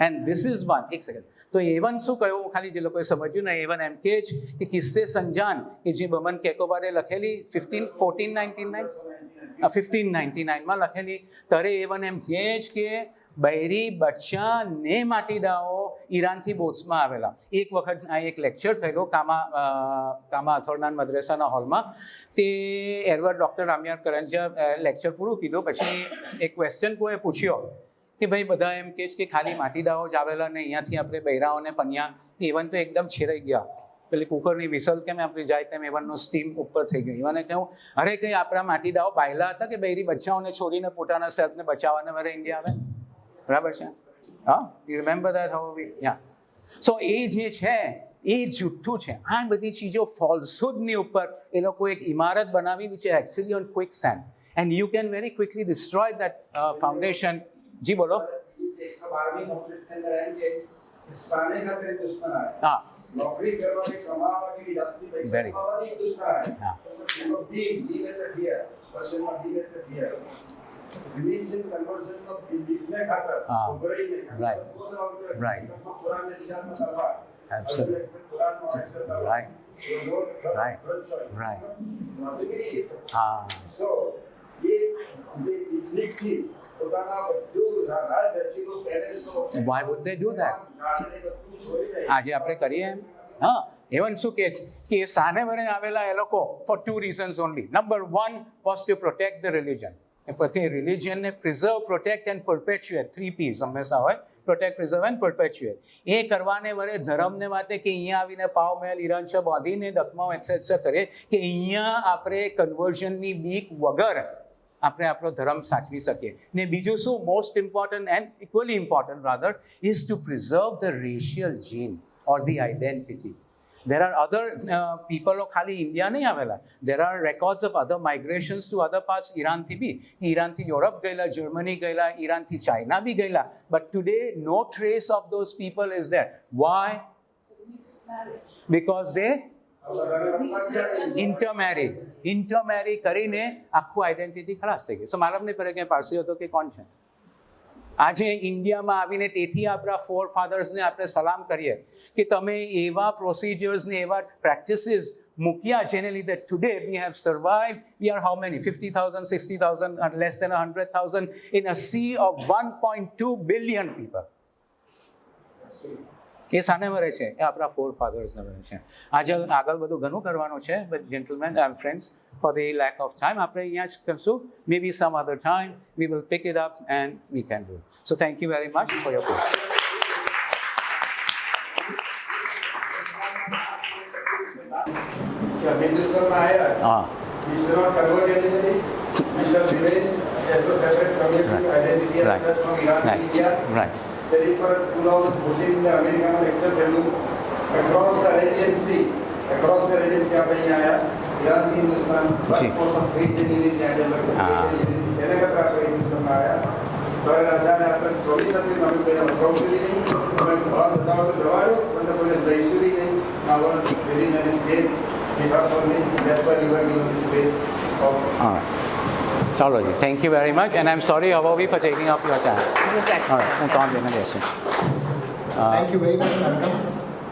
And this is one. એક સેકન્ડ, તો એવન શું કહ્યું, ખાલી જે લોકોએ સમજ્યું ને, એવન એમ કે જ કે કિસ્સે સંજાન કે જે બમન કેકોબારે લખેલી 1599માં લખેલી, ત્યારે એવન એમ કહે જ કે બૈરી બચ્ચા ને માટીદાઓ ઈરાનથી બોટ્સમાં આવેલા. એક વખત આ એક લેક્ચર થયેલો કામા અથોરનાન મદ્રેસાના હોલમાં. તે એરવર્ડ ડૉક્ટર રામયાર કરંજા લેક્ચર પૂરું કીધું પછી એક ક્વેશ્ચન કોઈએ પૂછ્યો કે ભાઈ બધા એમ કહે છે કે ખાલી માટીદાઓ જ આવેલા ને અહીંયાથી આપણે બૈરાઓને પન્યા. એવન તો એકદમ છેરાઈ ગયા. પેલી કુકરની વિસલ કેમ આપણી જાય તેમ એવનનું સ્ટીમ ઉપર થઈ ગયું. એવાને કહ્યું અરે કંઈ આપણા માટીદાઓ બાયલા હતા કે બૈરી બચ્ચાઓને છોડીને પોતાના સેલ્ફને બચાવવાને મારે ઇન્ડિયા આવે? બરાબર છે? હા, you remember that how we યા. સો એ જે છે એ જૂઠું છે. આ બધી ચીજો ફોલ્સહુડની ઉપર એ લોકો એક ઇમારત બનાવી which is actually on quick sand and you can very quickly destroy that foundation. જી બોલો. હા નોકરી કરવાની કમાવાની જાસ્તી પૈસા Very. કમાવાની દુશ્મન. હા ડી એટલે ફિયર પર્સનમાં ડી એટલે fear religion conversion of business ખાતર ઉભરાઈ ને Right. કુરાન ને નિજામત કરવા Absolutely. કુરાન નો એક્સેપ્ટ કરવા Right. Right. હા સો એ નિકથી પોતાના બધું રાજ્યનું પેલેસો why would they do that? આજે આપણે કરીએ એમ. હા, એવન શું કે સાને વડે આવેલા એ લોકો four 2 reasons only. Number 1 was to protect the religion. પછી રિલિજનને પ્રિઝર્વ, પ્રોટેક્ટ એન્ડ પરપેચ્યુએટ, 3 P's હંમેશા હોય, પ્રોટેક્ટ, પ્રિઝર્વ એન્ડ પરપેચ્યુએટ. એ કરવાને વડે ધર્મને માટે કે અહીંયા આવીને પાવ મહેલ ઈરાનશા બાંધીને દખમાઓ એક્સેટ્રા કરે કે અહીંયા આપણે કન્વર્ઝનની બીક વગર આપણે આપણો ધર્મ સાચવી શકીએ. ને બીજું શું, most important and equally important rather is to preserve the racial gene or the identity. There are other people ખાલી ઇન્ડિયા નહીં આવેલા. There are records of other migrations to other parts. ઈરાનથી બી, ઈરાનથી યુરોપ ગયેલા, જર્મની ગયેલા, ઈરાનથી ચાઇના બી ગયેલા. But today no trace of those people is there. Why? Because they intermarry કરીને આખું આઈડેન્ટિટી ખલાસ થઈ ગઈ. સો માલમ નહીં પડે કે પારસી હતો કે કોણ છે. આજે ઇન્ડિયામાં આવીને તેથી આપણા ફોર ફાધર્સને આપણે સલામ કરીએ કે તમે એવા પ્રોસિજર્સને એવા પ્રેક્ટિસીસ મૂક્યા જેને લીધે today we have survived. We are how many? 50,000, 60,000, and less than 100,000 in a sea of 1.2 billion people. એ સાને મરે છે એ આપણા forefathers ને મરે છે. આજે આગળ બધું ઘણું કરવાનું છે, but gentlemen and friends, for the lack of time, આપણે અહીંયા જ કરશું. Maybe some other time we will pick it up and we can do it. So thank you very much for your patience. Hindustan आया we should not convert anybody. We shall remain as a separate community identity as such from Iran to India. Right. There is for 2014 the American lecture value across the Arabian Sea. Across the Arabian Sea આપણે અહીંયા આયા ઈરાન થી Hindustan for some great unity and development. એને કરતા આપણે હિન્દુસ્તાન આયા તો રાજાને આપણે 24 ની નવી પેલા પ્રોસેસરી નહીં અમે બહાર જતા તો જવાયો પણ કોઈ લઈશું નહીં our very very safe because only that's why we were given this space of All right. Chalo ji, thank you very much, and I'm sorry Avavi for taking up your time. It was excellent. All right, and Tom Benediction. Thank you very much, Malcolm.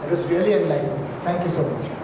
It was really enlightening. Thank you so much.